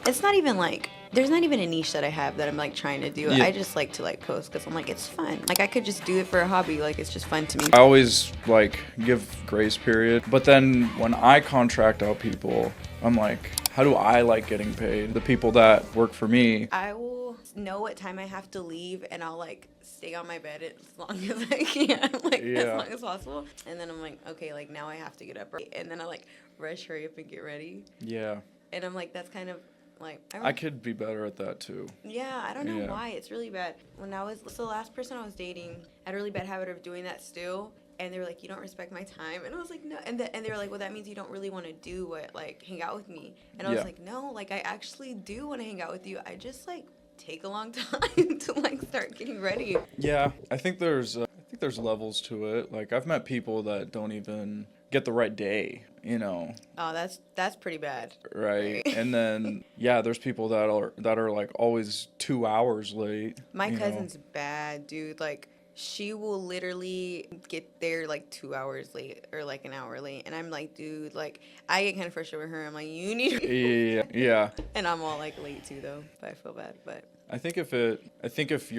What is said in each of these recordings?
It's not even like there's not even a niche that I have that I'm like trying to do. Yeah. I just like to like post because I'm like it's fun. Like I could just do it for a hobby. Like it's just fun to me. I always like give grace period, but then when I contract out people, I'm like, how do I like getting paid? The people that work for me. I will know what time I have to leave, and I'll like stay on my bed as long as I can, like as long as possible. And then I'm like, okay, like now I have to get up, right? And then I like rush, hurry up, and get ready. Yeah. And I'm like, that's kind of like I could be better at that too. Yeah, I don't know why. It's really bad. When I was the last person I was dating, I had a really bad habit of doing that still. And they were like, you don't respect my time. And I was like, no. And they were like, well, that means you don't really want to do what, like, hang out with me. And I was like, no, like, I actually do want to hang out with you. I just, like, take a long time to, like, start getting ready. Yeah, I think there's levels to it. Like, I've met people that don't even get the right day, you know. Oh, that's pretty bad. Right. And then, yeah, there's people that are, like, always 2 hours late. My cousin's bad, dude. Like, she will literally get there like 2 hours late or like an hour late. And I'm like, dude, like, I get kind of frustrated with her. I'm like, you need to. Yeah. And I'm all like late too, though. But I feel bad. But I think if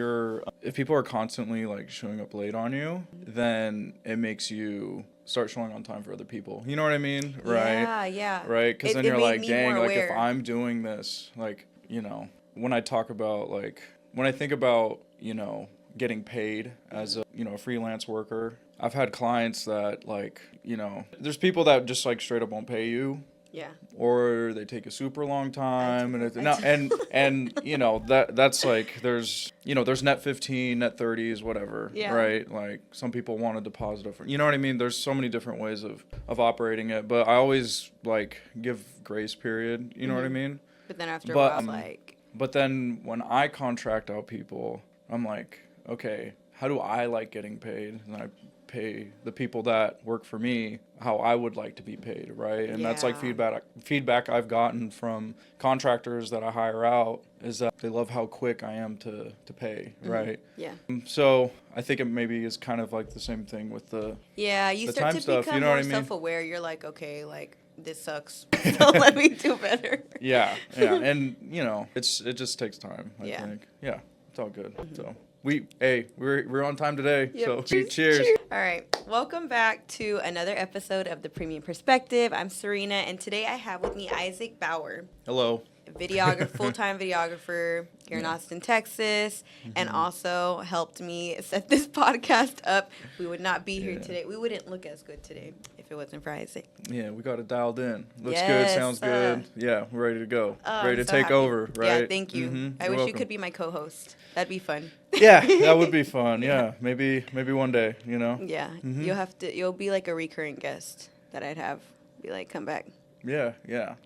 people are constantly like showing up late on you, then it makes you start showing on time for other people. You know what I mean? Right? Yeah. Right? Because then you're like, dang, like aware. if I'm doing this, like, you know, when I think about, you know, getting paid as a, you know, a freelance worker, I've had clients that like, you know, there's people that just like straight up won't pay you. Yeah. Or they take a super long time, and you know that's like there's net 15, net 30s, whatever, right? Like some people want a deposit of, you know what I mean? There's so many different ways of operating it, but I always like give grace period, you know what I mean? But then after a while, but then when I contract out people, I'm like, okay, how do I like getting paid? And I pay the people that work for me how I would like to be paid, right? And that's like feedback I've gotten from contractors that I hire out is that they love how quick I am to pay, right? Yeah. So I think it maybe is kind of like the same thing with the you the start time to stuff, become you know what more I mean? self-aware. You're like, okay, like this sucks, so let me do better. Yeah, and you know, it just takes time. I think. Yeah, it's all good. So. We're on time today, so cheers. All right, welcome back to another episode of The Premium Perspective. I'm Serena, and today I have with me Izac Bauer. Hello. Full-time videographer here in Austin, Texas, and also helped me set this podcast up. We would not be here today. We wouldn't look as good today if it wasn't for Izac. Yeah, we got it dialed in. Looks good, sounds good. Yeah, we're ready to go. Ready to take over, right? Yeah, thank you. I wish you could be my co-host. That'd be fun. Yeah, that would be fun. Yeah, maybe one day, you know? Yeah, you'll be like a recurring guest that I'd have. Be like, come back. Yeah,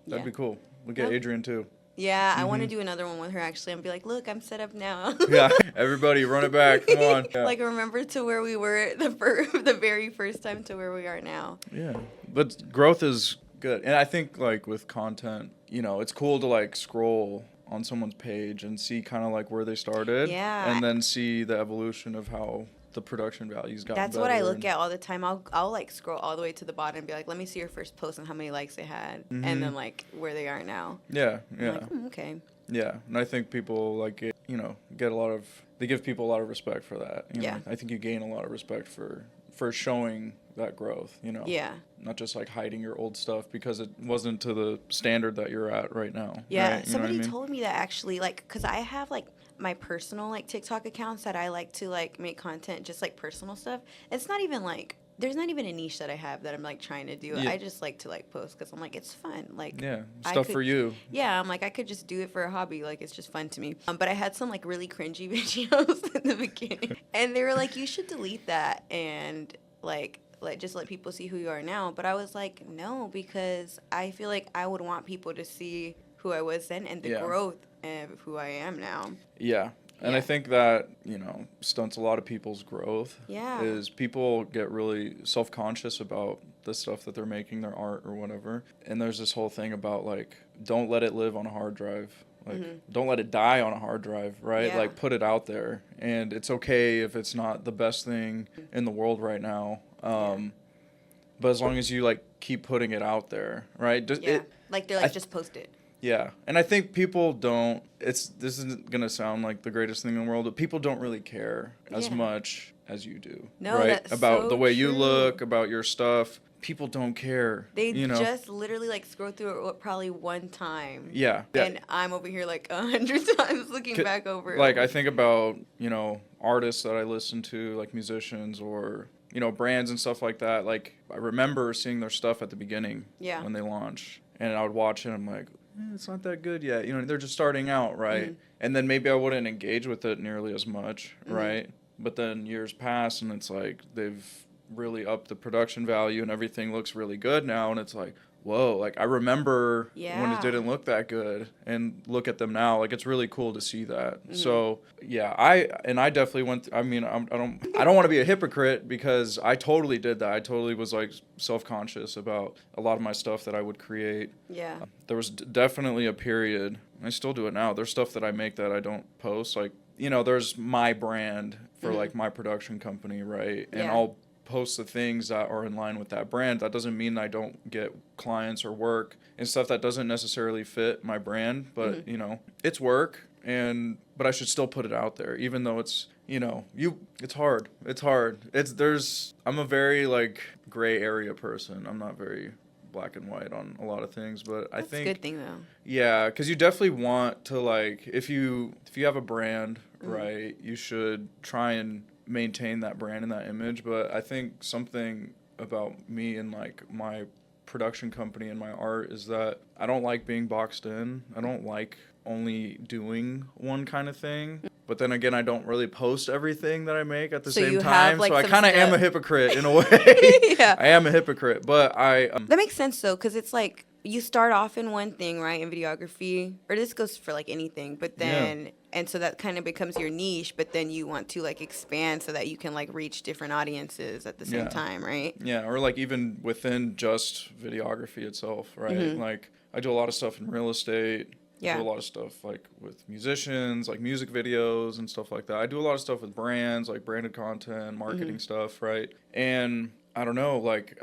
that'd be cool. We'll get Adrian too. Yeah, I want to do another one with her actually and be like, look, I'm set up now. Yeah, everybody run it back. Come on. Yeah. Like remember to where we were the very first time to where we are now. Yeah, but growth is good. And I think like with content, you know, it's cool to like scroll on someone's page and see kind of like where they started. Yeah. And then see the evolution of how the production values got That's better. what I look at all the time. I'll like scroll all the way to the bottom and be like, let me see your first post and how many likes they had, and then like where they are now. Yeah. Like, okay. Yeah, and I think people like they give people a lot of respect for that. You know? I think you gain a lot of respect for showing that growth. You know. Yeah. Not just like hiding your old stuff because it wasn't to the standard that you're at right now. Yeah. Right? Somebody told me that actually, like, because I have like my personal like TikTok accounts that I like to like make content, just like personal stuff. It's not even like there's not even a niche that I have that I'm like trying to do. I just like to like post because I'm like it's fun. Like stuff for you. Yeah, I'm like I could just do it for a hobby. Like it's just fun to me. But I had some like really cringy videos in the beginning, and they were like, you should delete that and like just let people see who you are now. But I was like, no, because I feel like I would want people to see who I was then and the growth of who I am now. Yeah. And I think that, you know, stunts a lot of people's growth. Yeah. Is people get really self-conscious about the stuff that they're making, their art or whatever. And there's this whole thing about, like, don't let it live on a hard drive. Like, don't let it die on a hard drive, right? Yeah. Like, put it out there. And it's okay if it's not the best thing in the world right now. But as long as you, like, keep putting it out there, right? Like, they're like, just post it. Yeah. And I think people don't, this isn't going to sound like the greatest thing in the world, but people don't really care as much as you do. No, right? that's About so the way you true. look, about your stuff. People don't care. They you know? just literally like scroll through it probably one time. Yeah. And I'm over here like 100 times looking back over it. Like, I think about, artists that I listen to, like musicians or, brands and stuff like that. Like, I remember seeing their stuff at the beginning when they launched. And I would watch it and I'm like, it's not that good yet. They're just starting out, right? Mm-hmm. And then maybe I wouldn't engage with it nearly as much, right? But then years pass and it's like they've really upped the production value and everything looks really good now. And it's like, whoa, like I remember when it didn't look that good, and look at them now. Like, it's really cool to see that. Mm-hmm. So yeah, I definitely went. I don't want to be a hypocrite because I totally did that. I totally was like self-conscious about a lot of my stuff that I would create. Yeah. There was definitely a period. I still do it now. There's stuff that I make that I don't post. Like, there's my brand for like my production company, right? And I'll post the things that are in line with that brand. That doesn't mean I don't get clients or work and stuff that doesn't necessarily fit my brand, but it's work, but I should still put it out there, even though it's it's hard. I'm a very like gray area person. I'm not very black and white on a lot of things, but I think that's a good thing though. Yeah, because you definitely want to, like, if you have a brand, right, you should try and maintain that brand and that image. But I think something about me and like my production company and my art is that I don't like being boxed in. I don't like only doing one kind of thing. But then again, I don't really post everything that I make at the same time. Like, so I kind of am a hypocrite in a way. Yeah. I am a hypocrite, but that makes sense though, because it's like you start off in one thing, right, in videography, or this goes for like anything, but then and so that kind of becomes your niche, but then you want to like expand so that you can like reach different audiences at the same time, right? Yeah, or like even within just videography itself, right? Mm-hmm. Like I do a lot of stuff in real estate. I do a lot of stuff like with musicians, like music videos and stuff like that. I do a lot of stuff with brands, like branded content, marketing stuff, right? And I don't know, like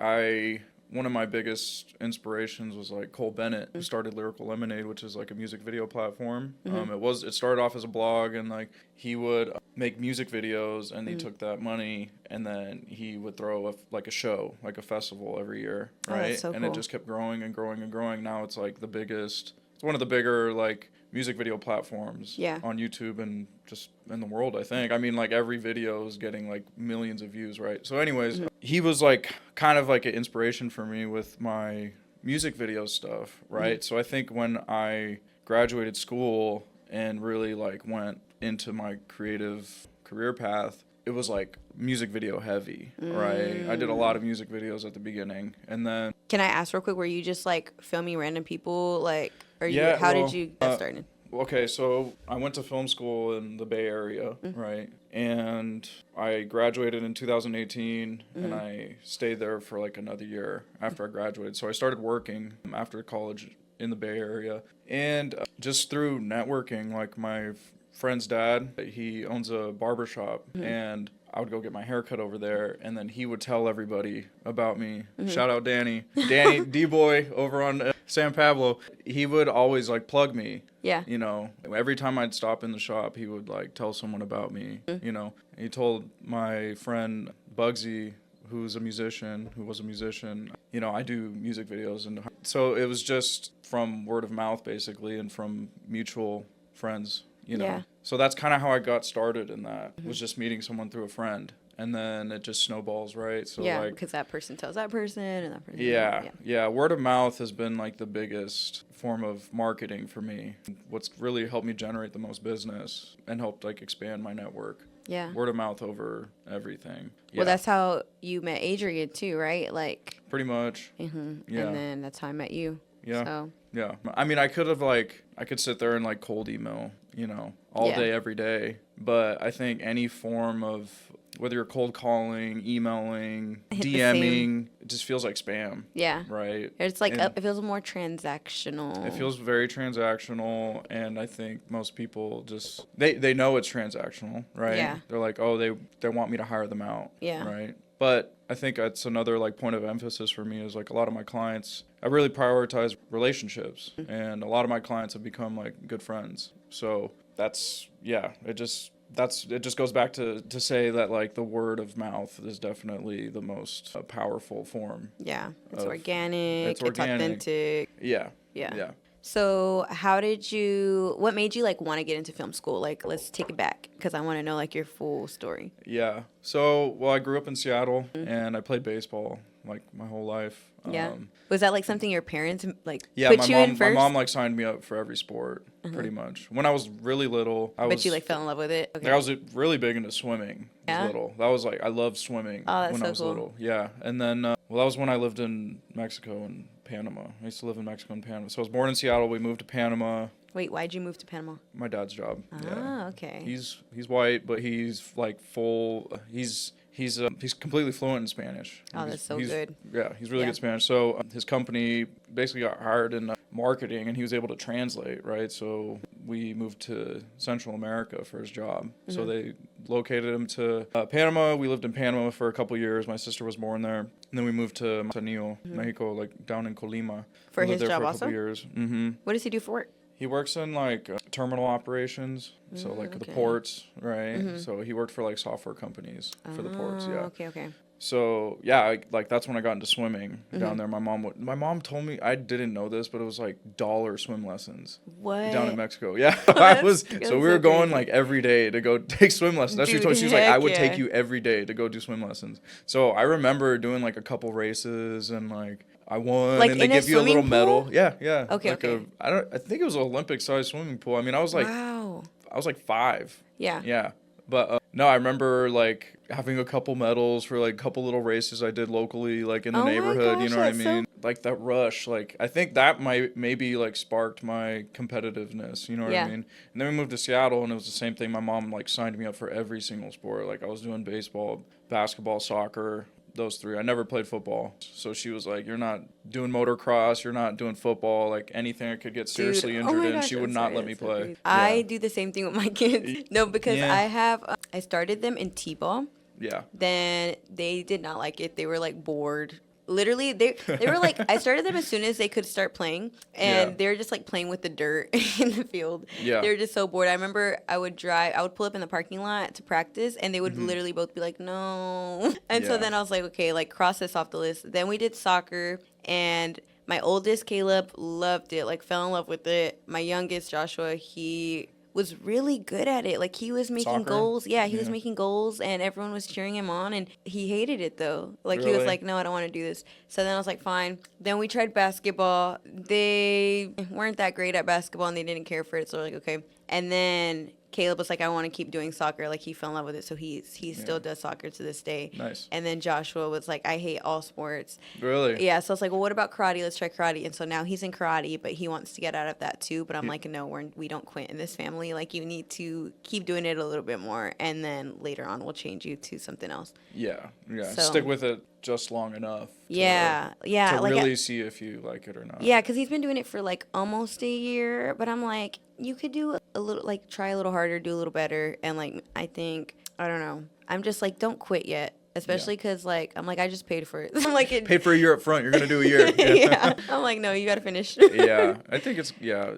one of my biggest inspirations was like Cole Bennett, who started Lyrical Lemonade, which is like a music video platform. It started off as a blog, and like he would make music videos, and he took that money and then he would throw a show, like a festival every year, right? Oh, that's so cool. And it just kept growing and growing and growing. Now it's like it's one of the bigger like music video platforms on YouTube and just in the world, I think. I mean, like every video is getting like millions of views, right? So anyways, he was like kind of like an inspiration for me with my music video stuff, right? So I think when I graduated school and really like went into my creative career path, it was like music video heavy, right? I did a lot of music videos at the beginning, and then... Can I ask real quick, were you just like filming random people, like, or how did you get started? Okay, so I went to film school in the Bay Area, right? And I graduated in 2018, and I stayed there for like another year after I graduated. So I started working after college in the Bay Area, and just through networking, like my friend's dad, he owns a barbershop, and I would go get my hair cut over there, and then he would tell everybody about me. Shout out Danny D-Boy over on San Pablo. He would always like plug me. Yeah. Every time I'd stop in the shop, he would like tell someone about me. He told my friend Bugsy, who was a musician, I do music videos. And so it was just from word of mouth, basically, and from mutual friends. So that's kind of how I got started in that, was just meeting someone through a friend, and then it just snowballs, right? So because that person tells that person, and that person. Yeah. Word of mouth has been like the biggest form of marketing for me. What's really helped me generate the most business and helped like expand my network. Yeah. Word of mouth over everything. Well, that's how you met Adrian too, right? Like. Pretty much. Yeah. And then that's how I met you. Yeah. So. Yeah. I mean, I could sit there and like cold email, all day, every day. But I think any form of, whether you're cold calling, emailing, DMing, it just feels like spam. Yeah. Right? It's like, it feels more transactional. It feels very transactional. And I think most people just, they know it's transactional, right? Yeah. They're like, oh, they want me to hire them out. Yeah. Right? But I think that's another like point of emphasis for me is like a lot of my clients, I really prioritize relationships, and a lot of my clients have become like good friends. So that's, yeah, it just goes back to say that like the word of mouth is definitely the most powerful form. Yeah, it's of- organic, It's it's organic. authentic. Yeah. Yeah. Yeah. So what made you like want to get into film school? Like, let's take it back because I want to know like your full story. Yeah. So, well, I grew up in Seattle and I played baseball like my whole life. Yeah. Was that like something your parents like Yeah, put my you mom, in first? my mom like signed me up for every sport pretty much. When I was really little, But you like fell in love with it? Okay. I was really big into swimming. Yeah? Was little. That was like I loved swimming Oh, that's when so I was cool. little. Yeah, and then well, that was when I lived in Mexico and Panama. I used to live in Mexico and Panama. So I was born in Seattle. We moved to Panama. Wait, why'd you move to Panama? My dad's job. Yeah. Ah, okay. He's white, but he's like full. He's completely fluent in Spanish. Oh, that's so he's, good. Yeah, he's really Yeah. good Spanish. So his company basically got hired in marketing, and he was able to translate, right? So we moved to Central America for his job. So they located him to Panama. We lived in Panama for a couple years. My sister was born there. And then we moved to Manzanillo, Mexico, like down in Colima. For We his lived there job for a also? couple years. Mm-hmm. What does he do for work? He works in like terminal operations, so like the okay. ports, right? So he worked for like software companies for the ports, Oh, yeah. Okay. So yeah, like that's when I got into swimming down there. My mom told me, I didn't know this, but it was like $1 swim lessons What? down in Mexico. Yeah, That's so we so were going crazy. like every day to go take swim lessons. That's what she Dude, told me. She was like, I heck would take yeah. you every day to go do swim lessons. So I remember doing like a couple races and like I won, Like and they in a give you a little swimming medal. pool? Yeah. Okay, Like okay. I think it was an Olympic-sized swimming pool. I mean, I was like, Wow. I was like 5. Yeah. Yeah. But no, I remember like having a couple medals for like a couple little races I did locally, like in the Oh my neighborhood. You gosh, know what I that's so- mean? Like that rush. Like I think that maybe like sparked my competitiveness. You know what Yeah. I mean? And then we moved to Seattle, and it was the same thing. My mom like signed me up for every single sport. Like I was doing baseball, basketball, soccer. Those 3. I never played football. So she was like, you're not doing motocross, you're not doing football, like anything I could get seriously Dude, injured my in, gosh, she would I'm not sorry, let me that's so play. crazy. I Yeah. do the same thing with my kids. No, because Yeah. I started them in T-ball. Yeah. Then they did not like it. They were like bored. Literally, they were like, I started them as soon as they could start playing, and Yeah. they were just like playing with the dirt in the field. Yeah. They were just so bored. I remember I would pull up in the parking lot to practice, and they would literally both be like, no. And so Yeah. then I was like, okay, like cross this off the list. Then we did soccer, and my oldest Caleb loved it, like fell in love with it. My youngest Joshua, he was really good at it. Like he was making Soccer? goals. Yeah, he was Yeah. making goals, and everyone was cheering him on, and he hated it though. Like he was Really? like, no, I don't want to do this. So then I was like, fine. Then we tried basketball. They weren't that great at basketball, and they didn't care for it. So we're like, okay. And then Caleb was like, I want to keep doing soccer. Like he fell in love with it, so he still does soccer to this day. Nice. And then Joshua was like, I hate all sports. Really? Yeah, so I was like, well, what about karate? Let's try karate. And so now he's in karate, but he wants to get out of that too. But I'm like, no, we don't quit in this family. Like, you need to keep doing it a little bit more, and then later on, we'll change you to something else. Yeah. So- Stick with it just long enough. Yeah. To Like, really see if you like it or not. yeah, because he's been doing it for like almost a year. But I'm like, you could do a little, like, try a little harder, do a little better. And like, I think, I don't know. I'm just like, don't quit yet. Especially because, like, I'm like, I just paid for it. I'm like, Paid for a year up front. You're gonna do a year. yeah. I'm like, no, you got to finish. Yeah. I think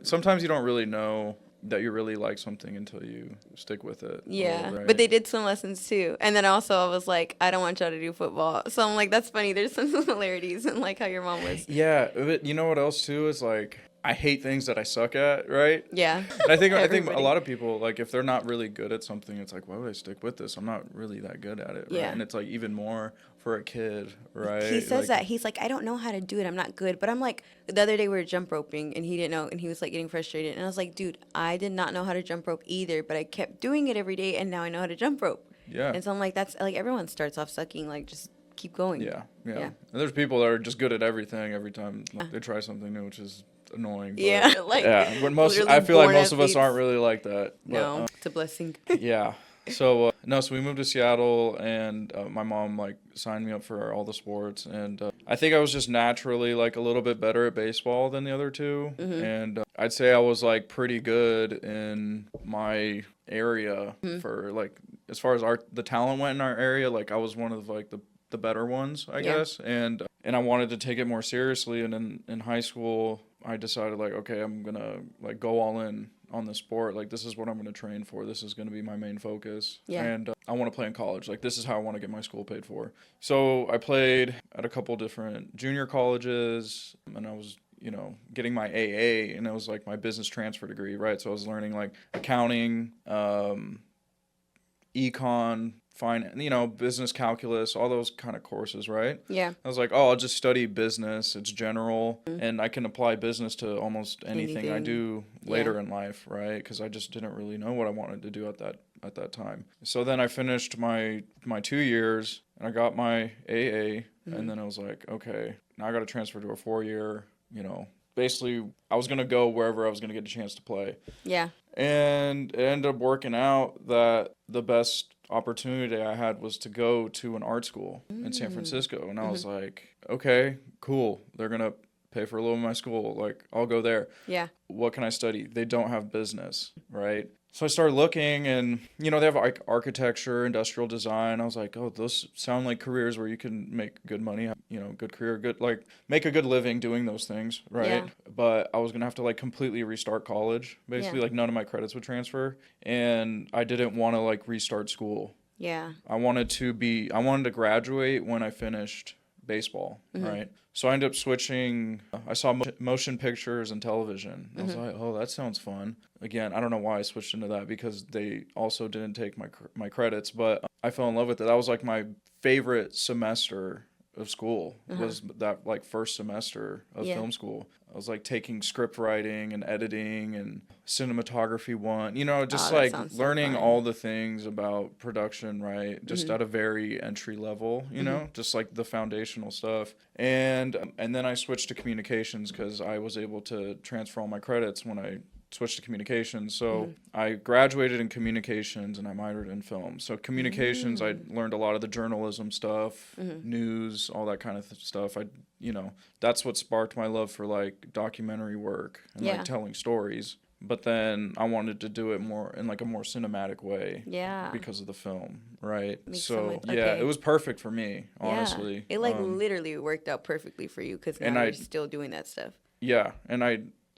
sometimes you don't really know that you really like something until you stick with it. Yeah, Right? but they did swim lessons too. And then also I was like, I don't want y'all to do football. So I'm like, that's funny. There's some similarities in like how your mom was. Yeah, but you know what else too is like I hate things that I suck at, right? Yeah. And I think a Everybody. lot of people, like, if they're not really good at something, it's like, why would I stick with this? I'm not really that good at it, right? Yeah. And it's like even more for a kid, right? He says Like, that. He's like, I don't know how to do it. I'm not good. But I'm like, the other day we were jump roping and he didn't know, and he was like getting frustrated. And I was like, dude, I did not know how to jump rope either, but I kept doing it every day, and now I know how to jump rope. Yeah. And so I'm like, that's like, everyone starts off sucking. Like, just keep going. Yeah. Yeah. And there's people that are just good at everything every time they try something new, which is annoying. But Yeah. Like, yeah. But literally I feel like born most of us athletes. aren't really like that. But, No, it's a blessing. yeah. So so we moved to Seattle, and my mom like signed me up for all the sports, and I think I was just naturally like a little bit better at baseball than the other two, and I'd say I was like pretty good in my area for like as far as the talent went in our area. Like I was one of like the the better ones, I guess. And I wanted to take it more seriously. And in high school, I decided like, okay, I'm going to like go all in on the sport. Like, this is what I'm going to train for. This is going to be my main focus. Yeah. And I want to play in college. Like, this is how I want to get my school paid for. So I played at a couple different junior colleges, and I was, you know, getting my AA, and it was like my business transfer degree, right? So I was learning like accounting, econ, you know, business calculus, all those kind of courses, right? Yeah. I was like, oh, I'll just study business. It's general, and I can apply business to almost anything I do later in life, right? Because I just didn't really know what I wanted to do at that time. So then I finished my 2 years, and I got my AA, and then I was like, okay, now I got to transfer to a 4-year, you know. Basically, I was going to go wherever I was going to get a chance to play. Yeah. And it ended up working out that the best opportunity I had was to go to an art school in San Francisco. And I was like, okay, cool. They're going to pay for a little of my school. Like, I'll go there. Yeah. What can I study? They don't have business, right? So I started looking, and, you know, they have like architecture, industrial design. I was like, oh, those sound like careers where you can make good money, you know, good career, good, like, make a good living doing those things, right? Yeah. But I was going to have to, like, completely restart college. Basically, like, none of my credits would transfer, and I didn't want to, like, restart school. Yeah. I wanted to graduate when I finished baseball, right? So I ended up switching. I saw motion pictures and television. I was like, oh, that sounds fun. Again, I don't know why I switched into that, because they also didn't take my credits, but I fell in love with it. That was like my favorite semester of school, was that like first semester of film school. I was like taking script writing and editing and cinematography one, you know, just like learning all the things about production, right? Just at a very entry level, you know, just like the foundational stuff. And then I switched to communications, because I was able to transfer all my credits when I switched to communications. So I graduated in communications, and I minored in film. So communications, I learned a lot of the journalism stuff, news, all that kind of stuff. You know, that's what sparked my love for like documentary work and like telling stories. But then I wanted to do it more in like a more cinematic way. Yeah. Because of the film, right? So it was perfect for me, honestly. It like literally worked out perfectly for you, because now you're still doing that stuff. Yeah, and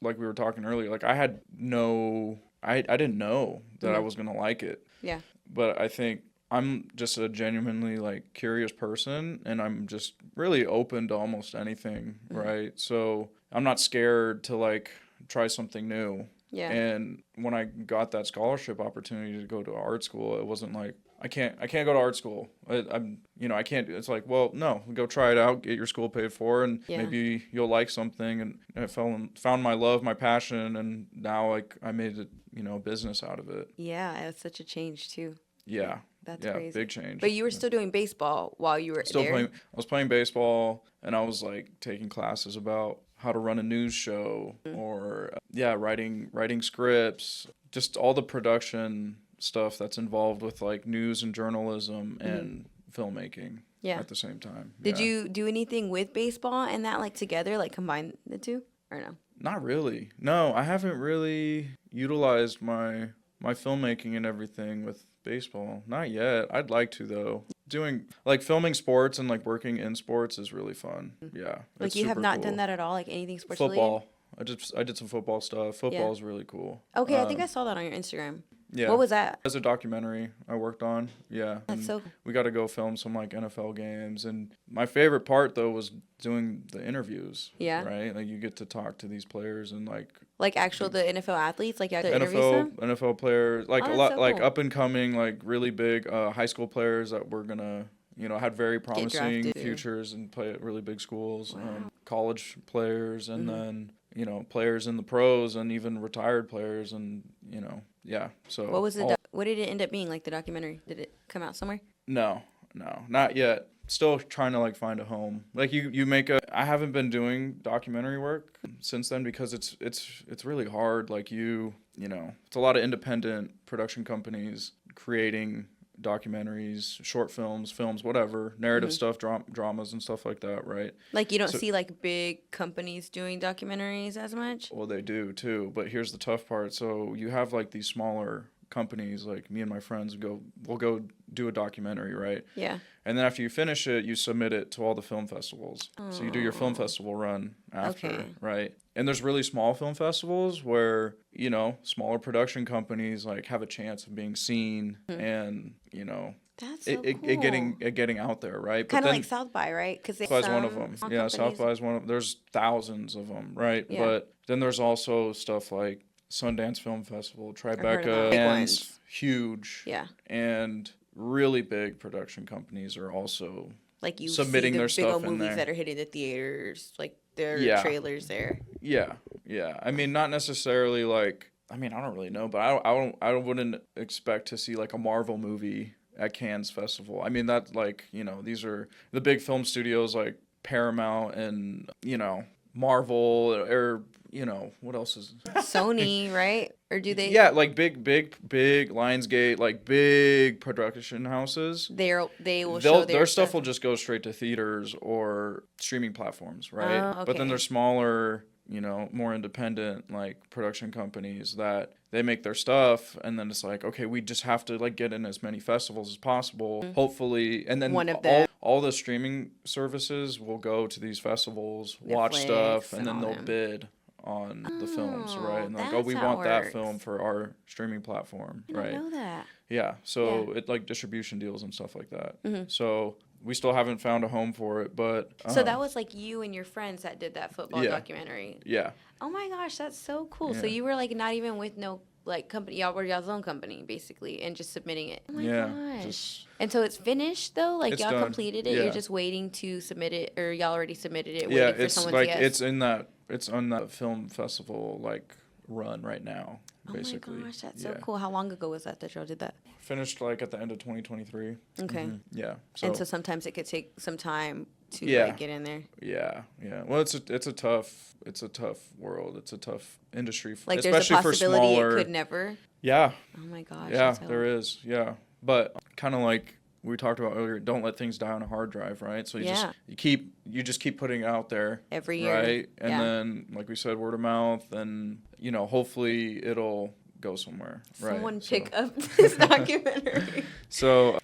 like we were talking earlier, like I didn't know that I was gonna like it. Yeah. But I think I'm just a genuinely like curious person, and I'm just really open to almost anything, right? So I'm not scared to like try something new. Yeah. And when I got that scholarship opportunity to go to art school, it wasn't like, I can't go to art school. I can't. It's like, well, no, go try it out, get your school paid for, and maybe you'll like something. And I found my love, my passion, and now like I made it, you know, a business out of it. Yeah, it was such a change too. Yeah. That's crazy. Big change. But you were still doing baseball while you were there? I was playing baseball, and I was like taking classes about how to run a news show, or writing scripts, just all the production stuff that's involved with like news and journalism and filmmaking at the same time. Did you do anything with baseball and that, like, together, like combine the two, or no? Not really. No, I haven't really utilized my filmmaking and everything with baseball. Not yet. I'd like to, though. Doing like filming sports and like working in sports is really fun. Yeah. Like, you have not done that at all, like anything sports related? Football. I did some football stuff. Football is really cool. Okay, I think I saw that on your Instagram. Yeah. What was that? As a documentary I worked on. Yeah. That's so cool. We got to go film some like NFL games, and my favorite part though was doing the interviews. Yeah. Right? Like, you get to talk to these players and like actual the NFL athletes, like you have to interview them? NFL players, like a lot, so like cool. up and coming, like really big high school players that were gonna, you know, had very promising futures and play at really big schools. Wow. College players, and then, you know, players in the pros, and even retired players, and, you know, yeah. So what was what did it end up being, like, the documentary? Did it come out somewhere? No, not yet. Still trying to like find a home. Like, you make I haven't been doing documentary work since then, because it's really hard. Like, you know, it's a lot of independent production companies creating documentaries, short films, whatever, narrative stuff, dramas and stuff like that, right? Like, you don't see like big companies doing documentaries as much? Well, they do too, but here's the tough part. So you have like these smaller companies, like me and my friends we'll go do a documentary, right? Yeah. And then after you finish it, you submit it to all the film festivals. Oh. So you do your film festival run after, Okay. right? And there's really small film festivals where, you know, smaller production companies like have a chance of being seen and, you know, That's so cool. it getting out there, right? Kind of like South by, right? Because South by is one of them. Yeah, South by is one of them. There's thousands of them, right? Yeah. But then there's also stuff like Sundance Film Festival, heard of Tribeca, that. Big and ones. huge. Yeah. And really big production companies are also like you submitting see the their big stuff old in movies there. that are hitting the theaters, like their Yeah. trailers there. Yeah, yeah. I mean, not necessarily like. I mean, I don't really know, but I wouldn't expect to see like a Marvel movie at Cannes Festival. I mean, that like, you know, these are the big film studios like Paramount and, you know, Marvel or, you know, what else is Sony, right? Or do they? Yeah, like big Lionsgate, like big production houses. They will show their stuff will just go straight to theaters or streaming platforms, right? Oh, But then okay. there's smaller, you know, more independent like production companies that they make their stuff and then it's like, okay, we just have to like get in as many festivals as possible, hopefully, and then One of them. all the streaming services will go to these festivals, watch Netflix stuff, and and then all they'll them. bid on the films, Oh, right? And like, that's we how it want that works. film for our streaming platform, I right? didn't know that. Yeah, so Yeah. it like distribution deals and stuff like that. Mhm. So we still haven't found a home for it, but So that was like you and your friends that did that football Yeah. documentary. yeah, Oh my gosh, that's so cool. So Yeah. you were like not even with no like company, y'all were y'all's own company basically, and just submitting it. Oh my Yeah, gosh. And so it's finished though. Like It's y'all done. completed it. Yeah. You're just waiting to submit it, or y'all already submitted it. yeah. Waiting for It's someone's like yes. it's on that film festival like run right now, basically. Oh my gosh, that's yeah. so cool. How long ago was that y'all did that? Finished like at the end of 2023. Okay. Yeah. And so sometimes it could take some time to Yeah. like get in there. Yeah, yeah. Well, it's a tough world. It's a tough industry, for, Like there's a especially for possibility smaller. it could never. Yeah, Oh my gosh. yeah, that's how- there is. Yeah, but kind of like we talked about earlier, don't let things die on a hard drive, right? So Yeah. you just keep putting it out there Every year. right? And Yeah. then, like we said, word of mouth, and you know, hopefully it'll go somewhere, right? Someone So- pick up this documentary. So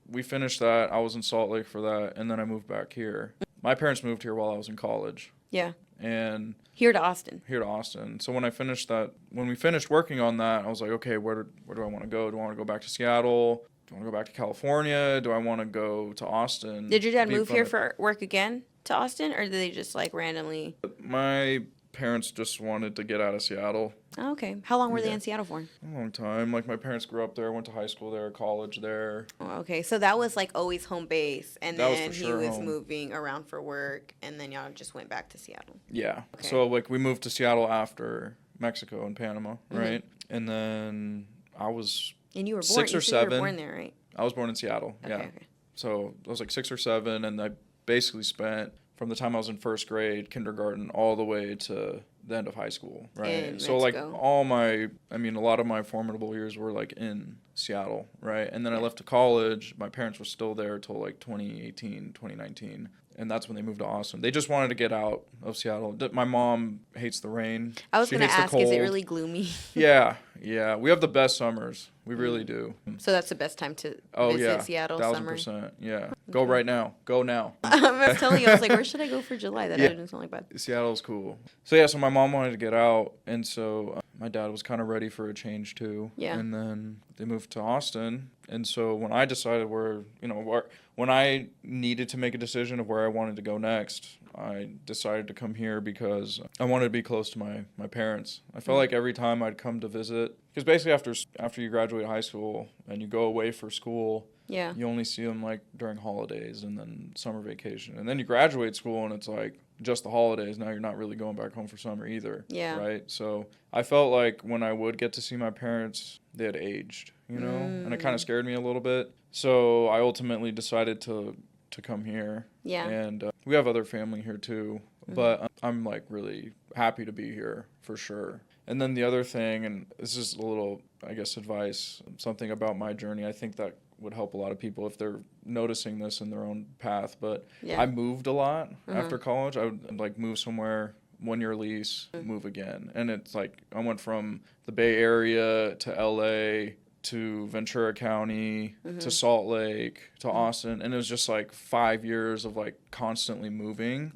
we finished that. I was in Salt Lake for that, and then I moved back here. My parents moved here while I was in college, Yeah. and Here to Austin. here to Austin. So when we finished working on that, I was like, okay, where do I want to go? Do I want to go back to Seattle? Do I want to go back to California? Do I want to go to Austin? Did your dad Be move fun here to- for work again to Austin, or did they just like randomly? My parents just wanted to get out of Seattle. Oh, okay. How long were they Yeah. in Seattle for? A long time. Like my parents grew up there, went to high school there, college there. Oh, okay. So that was like always home base, and That was then for he sure was home. moving around for work, and then y'all just went back to Seattle. Yeah. Okay. So like we moved to Seattle after Mexico and Panama, Mm-hmm. right? And then I was And you were born. 6 or you said you 7. were born there, right? I was born in Seattle. Okay. Yeah. Okay. So I was like 6 or 7, and I basically spent from the time I was in first grade, kindergarten, all the way to the end of high school, right? In So like Mexico. a lot of my formidable years were like in Seattle, right? And then I left to college. My parents were still there till like 2018, 2019. And that's when they moved to Austin. They just wanted to get out of Seattle. My mom hates the rain. I was She gonna hates the ask, is it cold. really gloomy? Yeah. We have the best summers. We really do. So that's the best time to Oh visit yeah, Seattle 1000%. summer. Yeah, go right now. Go now. I was telling you, I was like, where should I go for July? That Yeah. didn't sound like bad. Seattle's cool. So my mom wanted to get out, and so my dad was kind of ready for a change too. Yeah. And then they moved to Austin, and so when I decided when I needed to make a decision of where I wanted to go next, I decided to come here because I wanted to be close to my parents. I felt like every time I'd come to visit, because basically after you graduate high school and you go away for school, Yeah. you only see them like during holidays and then summer vacation. And then you graduate school and it's like just the holidays. Now you're not really going back home for summer either. Yeah. Right? So I felt like when I would get to see my parents, they had aged, you know? And it kind of scared me a little bit. So I ultimately decided to come here. Yeah. And we have other family here too. But I'm like really happy to be here for sure. And then the other thing, and this is a little, I guess, advice, something about my journey, I think that would help a lot of people if they're noticing this in their own path. But Yeah. I moved a lot after college. I would like move somewhere 1 year lease, move again. And it's like I went from the Bay Area to LA to Ventura County to Salt Lake to Austin, and it was just like 5 years of like constantly moving,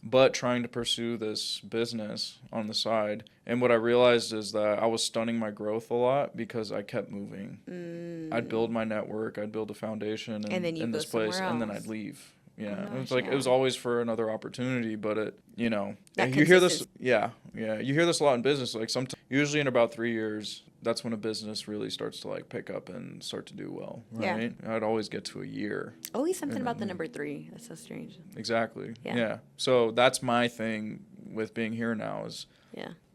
but trying to pursue this business on the side. And what I realized is that I was stunning my growth a lot because I kept moving. I'd build my network, I'd build a foundation in this place, and then I'd leave. Yeah, it was like it was always for another opportunity, but it, you know, you hear this, you hear this a lot in business. Like sometimes, usually in about 3 years, that's when a business really starts to like pick up and start to do well, right? Yeah. I'd always get to a year. Always something about the number 3. That's so strange. Exactly. Yeah. So that's my thing with being here now is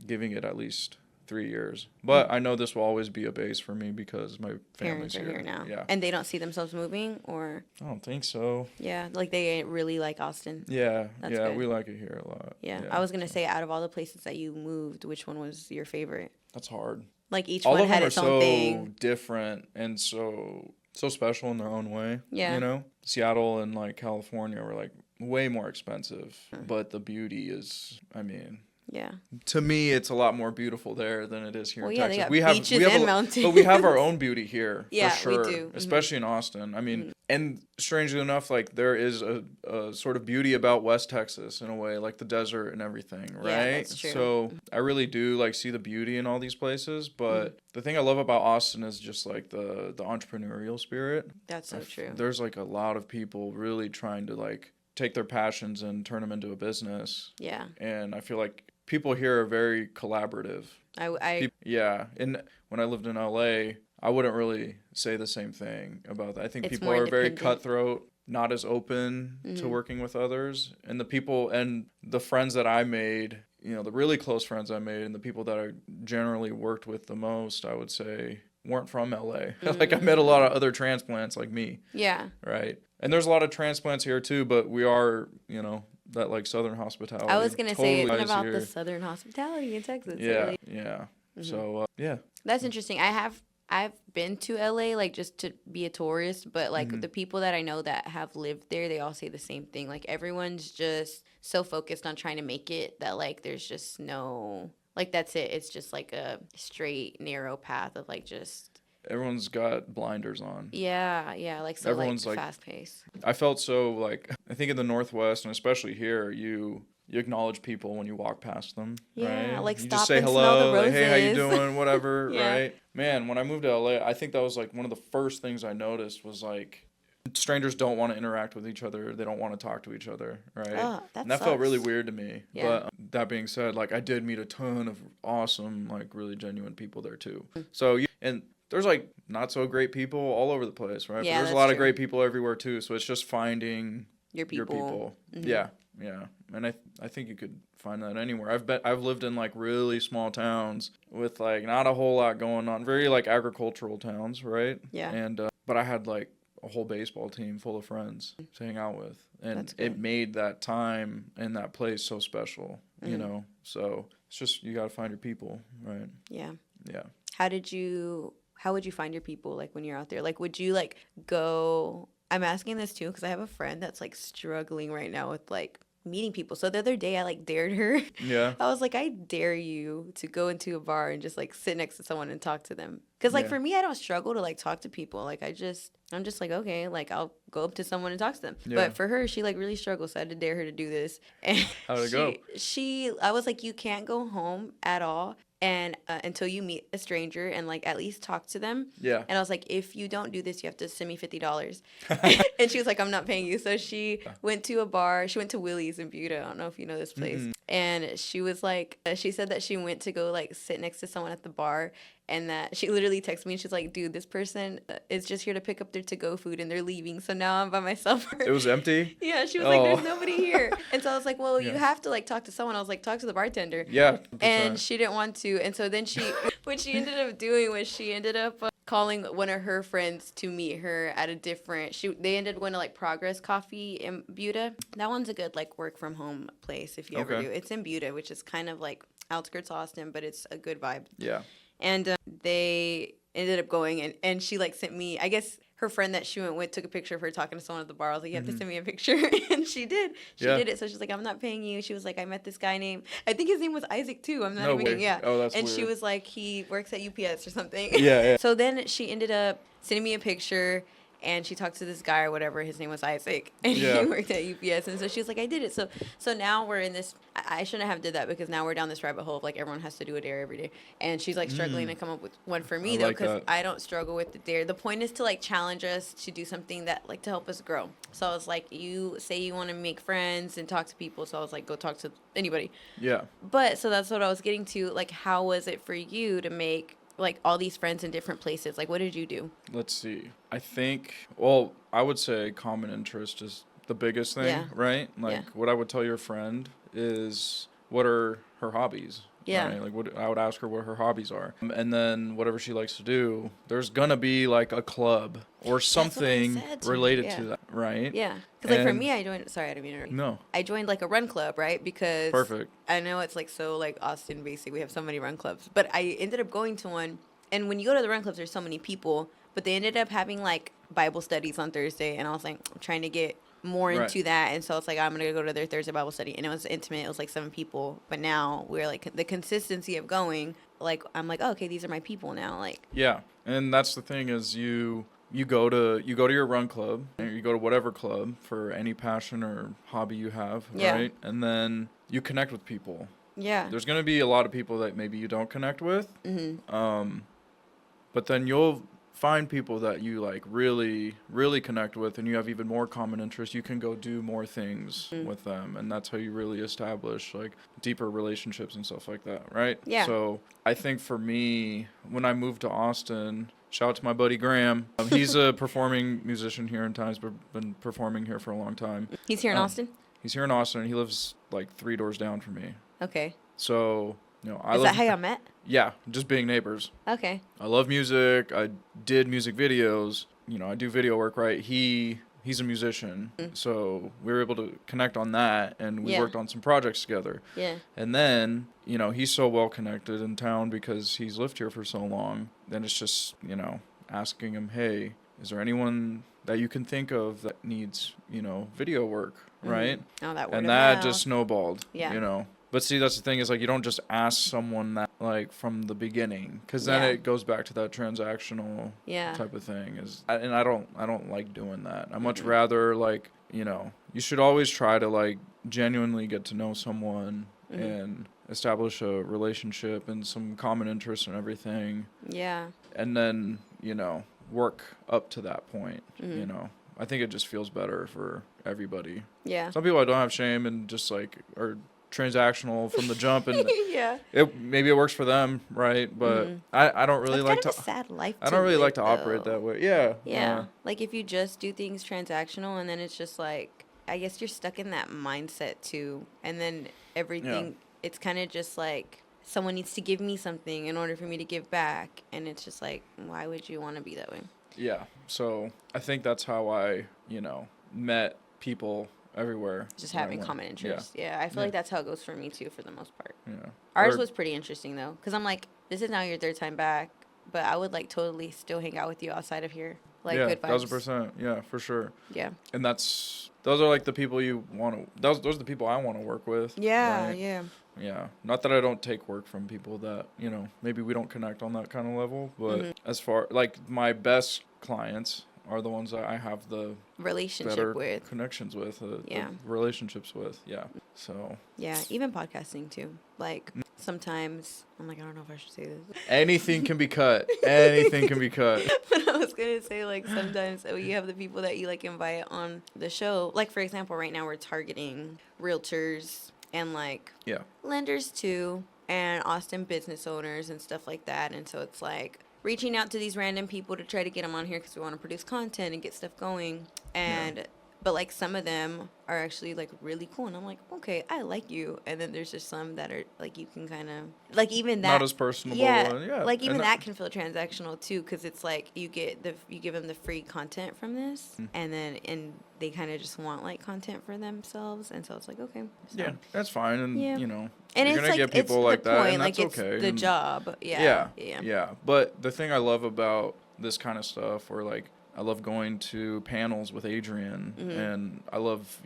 giving it at least 3 years. But I know this will always be a base for me because my family's parents are here now. Yeah. And they don't see themselves moving, or? I don't think so. Yeah, like they really like Austin. Yeah. That's yeah, good. we like it here a lot. Yeah. I was going to say, out of all the places that you moved, which one was your favorite? That's hard. Like each all one of had them its are own so thing. different and so special in their own way. Yeah. You know, Seattle and like California were like way more expensive, but the beauty is, I mean, yeah. To me, it's a lot more beautiful there than it is here in Texas. They got beaches and mountains. But we have our own beauty here, yeah, for sure. We do. Especially in Austin. I mean, and strangely enough, like there is a sort of beauty about West Texas in a way, like the desert and everything, right? Yeah, that's true. So I really do like see the beauty in all these places. But the thing I love about Austin is just like the entrepreneurial spirit. That's so true. There's like a lot of people really trying to like take their passions and turn them into a business. Yeah. And I feel like people here are very collaborative. Yeah. And when I lived in LA, I wouldn't really say the same thing about that. I think people are very cutthroat, not as open to working with others. And the people and the friends that I made, you know, the really close friends I made and the people that I generally worked with the most, I would say, weren't from LA. Like I met a lot of other transplants like me. Yeah. Right. And there's a lot of transplants here too, but we are, you know, that like Southern hospitality. I was gonna say it's about here. the Southern hospitality in Texas. Yeah, really. yeah. So That's interesting. I've been to LA like just to be a tourist, but like the people that I know that have lived there, they all say the same thing. Like everyone's just so focused on trying to make it that like there's just no like that's it. It's just like a straight narrow path of like just. Everyone's got blinders on. Yeah, like so everyone's like fast paced. I felt so like I think in the Northwest and especially here, you acknowledge people when you walk past them. Yeah, right? like you stop just say and hello, smell the roses. like, hey, how you doing? Whatever, Yeah. Right? Man, when I moved to LA, I think that was like one of the first things I noticed was like strangers don't want to interact with each other. They don't want to talk to each other, right? Oh, and that felt really weird to me. Yeah. But that being said, like I did meet a ton of awesome, like really genuine people there too. So and there's like not so great people all over the place, right? Yeah, but there's a lot of great people everywhere too. So it's just finding your people. Yeah. And I think you could find that anywhere. I've lived in like really small towns with like not a whole lot going on, very like agricultural towns, right? Yeah. And but I had like a whole baseball team full of friends to hang out with, and it made that time and that place so special, you know. So it's just you gotta find your people, right? Yeah. How would you find your people like when you're out there? Like would you like go? I'm asking this too because I have a friend that's like struggling right now with like meeting people. So the other day I like dared her. Yeah. I was like, I dare you to go into a bar and just like sit next to someone and talk to them. Because like for me, I don't struggle to like talk to people. Like I'm just like, okay, like I'll go up to someone and talk to them. Yeah. But for her, she like really struggles. So I had to dare her to do this. And how'd it go? I was like, you can't go home at all. And until you meet a stranger and like at least talk to them. Yeah. And I was like, if you don't do this, you have to send me $50. And she was like, I'm not paying you. So she went to a bar. She went to Willie's in Buda. I don't know if you know this place. Mm-hmm. And she was like, she said that she went to go like sit next to someone at the bar. And that she literally texted me and she's like, dude, this person is just here to pick up their to-go food and they're leaving. So now I'm by myself. It was empty? Yeah, she was like, there's nobody here. And so I was like, well, you have to like talk to someone. I was like, talk to the bartender. Yeah. 100%. And she didn't want to. And so then what she ended up doing was she ended up calling one of her friends to meet her at a different, they ended up going to like Progress Coffee in Buda. That one's a good like work from home place if you ever do. It's in Buda, which is kind of like outskirts Austin, but it's a good vibe. Yeah. And they ended up going and she like sent me, I guess her friend that she went with took a picture of her talking to someone at the bar. I was like, you have to send me a picture. And she did. She did it. So she's like, I'm not paying you. She was like, I met this guy named, I think his name was Izac too. I'm not No even way. kidding. Yeah. Oh, that's and weird. she was like, he works at UPS or something. Yeah. So then she ended up sending me a picture. And she talked to this guy or whatever. His name was Izac, and he worked at UPS. And so she was like, "I did it." So now we're in this. I shouldn't have did that because now we're down this rabbit hole of like everyone has to do a dare every day. And she's like struggling to come up with one for me though, because I don't struggle with the dare. The point is to like challenge us to do something that like to help us grow. So I was like, you say you want to make friends and talk to people. So I was like, go talk to anybody. Yeah. But so that's what I was getting to. Like, how was it for you to make like all these friends in different places? Like, what did you do? Let's see. I think, well, I would say common interest is the biggest thing, right? Like, what I would tell your friend is, what are her hobbies? Yeah. Right? Like, what I would ask her what her hobbies are. And then whatever she likes to do, there's going to be like a club or something related to that, right? Yeah. Because like for me, I joined, sorry, I didn't mean to interrupt. No. I joined like a run club, right? Because Perfect. I know it's like so like Austin basic. We have so many run clubs. But I ended up going to one. And when you go to the run clubs, there's so many people. But they ended up having like Bible studies on Thursday. And I was like, I'm trying to get more into that. And so it's like, I'm going to go to their Thursday Bible study. And it was intimate. It was like 7 people. But now we're like the consistency of going, like, I'm like, oh, okay, these are my people now. Like, yeah. And that's the thing is you go to your run club, or you go to whatever club for any passion or hobby you have, right? And then you connect with people. Yeah. There's going to be a lot of people that maybe you don't connect with. But then you'll find people that you like really, really connect with, and you have even more common interests. You can go do more things with them, and that's how you really establish like deeper relationships and stuff like that, right? Yeah. So I think for me, when I moved to Austin, shout out to my buddy Graham. He's a performing musician here in town. He's been performing here for a long time. He's here in Austin? He's here in Austin, and he lives like 3 doors down from me. Okay. So, you know, Is that how y'all met? Yeah, just being neighbors. Okay. I love music. I did music videos. You know, I do video work, right? He's a musician. So we were able to connect on that, and we worked on some projects together. Yeah. And then, you know, he's so well connected in town because he's lived here for so long. Then it's just, you know, asking him, hey, is there anyone that you can think of that needs, you know, video work, right? Oh, that word and of that mouth. just snowballed, Yeah. you know. But see, that's the thing is like you don't just ask someone that like from the beginning, because then it goes back to that transactional type of thing. And I don't like doing that. I much rather like, you know, you should always try to like genuinely get to know someone and establish a relationship and some common interests and everything. Yeah. And then, you know, work up to that point. You know, I think it just feels better for everybody. Yeah. Some people I don't have shame and just like are transactional from the jump, and maybe it works for them, right? But I don't really That's like kind to. of a sad life I don't really live, like to operate though. that way. Yeah. Yeah. Like if you just do things transactional, and then it's just like, I guess you're stuck in that mindset too, and then everything. It's kind of just like someone needs to give me something in order for me to give back, and it's just like, why would you want to be that way? Yeah. So I think that's how I, you know, met people everywhere. Just having common interests. Yeah. I feel like that's how it goes for me too, for the most part. Yeah. Ours was pretty interesting though, because I'm like, this is now your 3rd time back, but I would like totally still hang out with you outside of here. Like good vibes. 1,000%. Yeah, for sure. Yeah. And those are like the people you want to. Those are the people I want to work with. Yeah. Right? Yeah. Yeah. Not that I don't take work from people that, you know, maybe we don't connect on that kind of level, but as far like my best clients are the ones that I have the relationship better with, connections with, the relationships with. Yeah. So. Yeah, even podcasting too. Like sometimes I'm like, I don't know if I should say this. Anything can be cut. Anything can be cut. But I was gonna say like sometimes you have the people that you like invite on the show. Like for example, right now we're targeting realtors and like lenders too, and Austin business owners and stuff like that. And so it's like reaching out to these random people to try to get them on here because we want to produce content and get stuff going. And but like some of them are actually like really cool, and I'm like, okay, I like you. And then there's just some that are like you can kind of like even that not as personable. Like even that can feel transactional too, because it's like you give them the free content from this, and then they kind of just want like content for themselves, and so it's like okay, so. Yeah, that's fine, and you know, and you're it's gonna like get people it's like the that, point, and that's like it's okay. the job. Yeah. But the thing I love about this kind of stuff, or like I love going to panels with Adrian, and I love,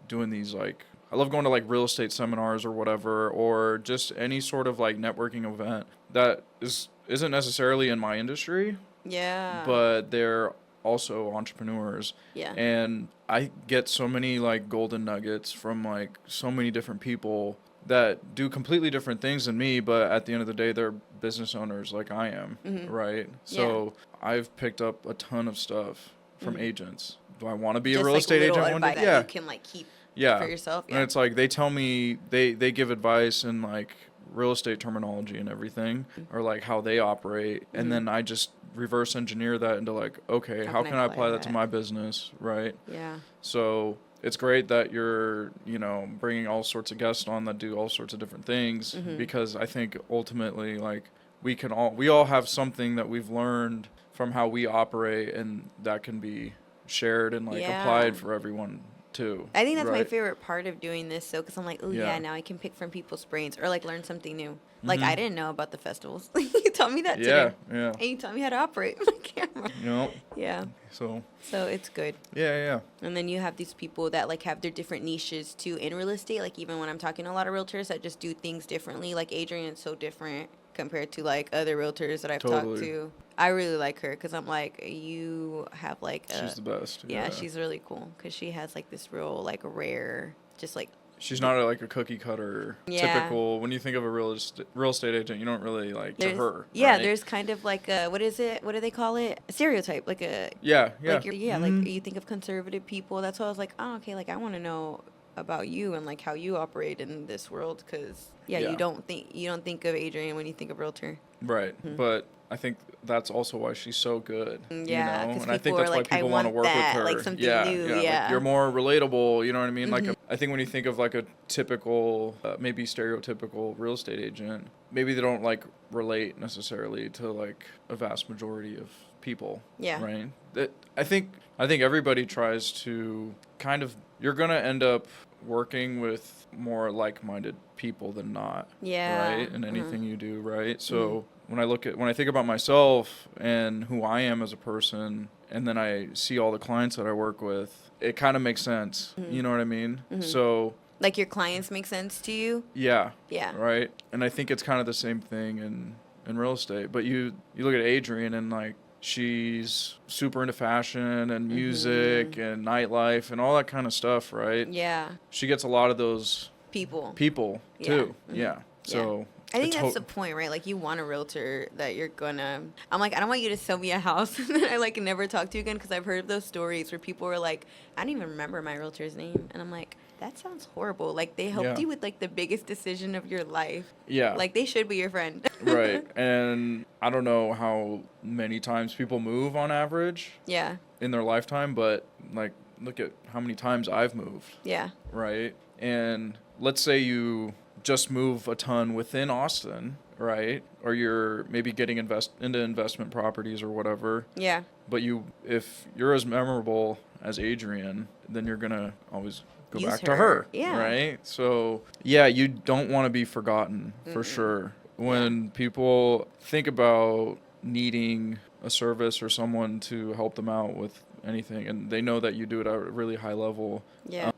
doing these like, I love going to like real estate seminars or whatever, or just any sort of like networking event that isn't necessarily in my industry, Yeah. but they're also entrepreneurs. Yeah. And I get so many like golden nuggets from like so many different people that do completely different things than me, but at the end of the day, they're business owners like I am, right? So I've picked up a ton of stuff from agents. Do I want to be Just a real like estate little agent one day? advice that you can like keep for yourself. And it's like they tell me, they give advice in like real estate terminology and everything, or like how they operate, and then I just reverse engineer that into like, okay, how can I apply that to my business, right? Yeah. So it's great that you're, bringing all sorts of guests on that do all sorts of different things, because I think ultimately, like, we all have something that we've learned from how we operate, and that can be shared and like applied for everyone too. I think that's my right? favorite part of doing this, so because I'm like, oh Yeah. now I can pick from people's brains or like learn something new. Like I didn't know about the festivals. You taught me that today. Yeah. And you taught me how to operate my camera. Yeah. So it's good. Yeah. And then you have these people that like have their different niches too in real estate. Like even when I'm talking to a lot of realtors that just do things differently, like Adrian's so different compared to like other realtors that I've talked to. I really like her because I'm like, you have like she's the best. Yeah, she's really cool because she has like this real like rare, just like. She's not like a cookie cutter typical. When you think of a real estate agent, you don't really like to her. Yeah, right? there's kind of like a, what is it? What do they call it? A stereotype, like a like like you think of conservative people. That's why I was like, oh, okay, like I want to know about you and like how you operate in this world because you don't think of Adrian when you think of realtor. Right, but I think that's also why she's so good. Yeah, and I think that's why people want to work with her. Like something new. Like you're more relatable. You know what I mean? Like I think when you think of like a typical, maybe stereotypical real estate agent, maybe they don't like relate necessarily to like a vast majority of people. Yeah. Right. I think everybody tries to kind of. You're gonna end up working with more like-minded people than not. Yeah. Right. In anything you do. Right. So. When I think about myself and who I am as a person, and then I see all the clients that I work with, it kind of makes sense. You know what I mean? So like your clients make sense to you? Yeah. Right. And I think it's kind of the same thing in real estate. But you look at Adrian and like she's super into fashion and music and nightlife and all that kind of stuff, right? Yeah. She gets a lot of those people too. Yeah. So I think that's the point, right? Like, you want a realtor that you're gonna... I'm like, I don't want you to sell me a house and then I, like, never talk to you again because I've heard of those stories where people were like, I don't even remember my realtor's name. And I'm like, that sounds horrible. Like, they helped you with, like, the biggest decision of your life. Yeah. Like, they should be your friend. Right. And I don't know how many times people move on average. Yeah. In their lifetime, but, like, look at how many times I've moved. Yeah. Right? And let's say you... just move a ton within Austin, right? Or you're maybe getting into investment properties or whatever. Yeah. But if you're as memorable as Adrian, then you're gonna always go back to her. Yeah. Right? So you don't want to be forgotten for sure. When people think about needing a service or someone to help them out with anything, and they know that you do it at a really high level,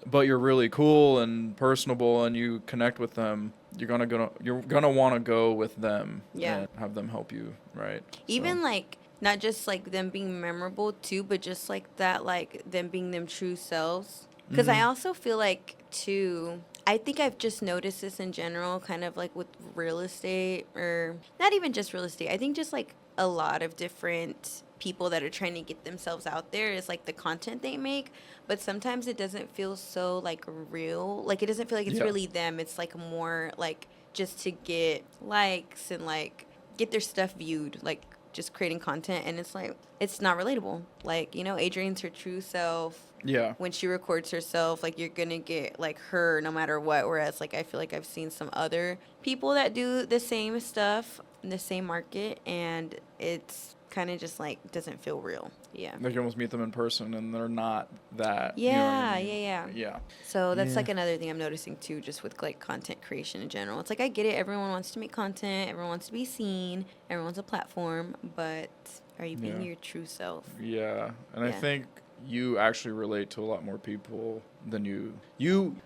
but you're really cool and personable and you connect with them, you're gonna want to go with them and have them help you, right? Even like not just like them being memorable too, but just like that, like them being them true selves. Because I also feel like too, I think I've just noticed this in general, kind of like with real estate, or not even just real estate. I think just like a lot of different people that are trying to get themselves out there is like the content they make, but sometimes it doesn't feel so like real. Like it doesn't feel like it's really them. It's like more like just to get likes and like get their stuff viewed, like just creating content, and it's like it's not relatable. Like, you know, Adrian's her true self. Yeah. When she records herself, like you're gonna get like her no matter what. Whereas like I feel like I've seen some other people that do the same stuff in the same market, and it's kind of just like doesn't feel real. Yeah. Like you almost meet them in person and they're not that. Yeah, you know what I mean? yeah. So that's like another thing I'm noticing too, just with like content creation in general. It's like I get it, everyone wants to make content, everyone wants to be seen, everyone's a platform, but Are you being Yeah. your true self? Yeah, and I Yeah. think you actually relate to a lot more people than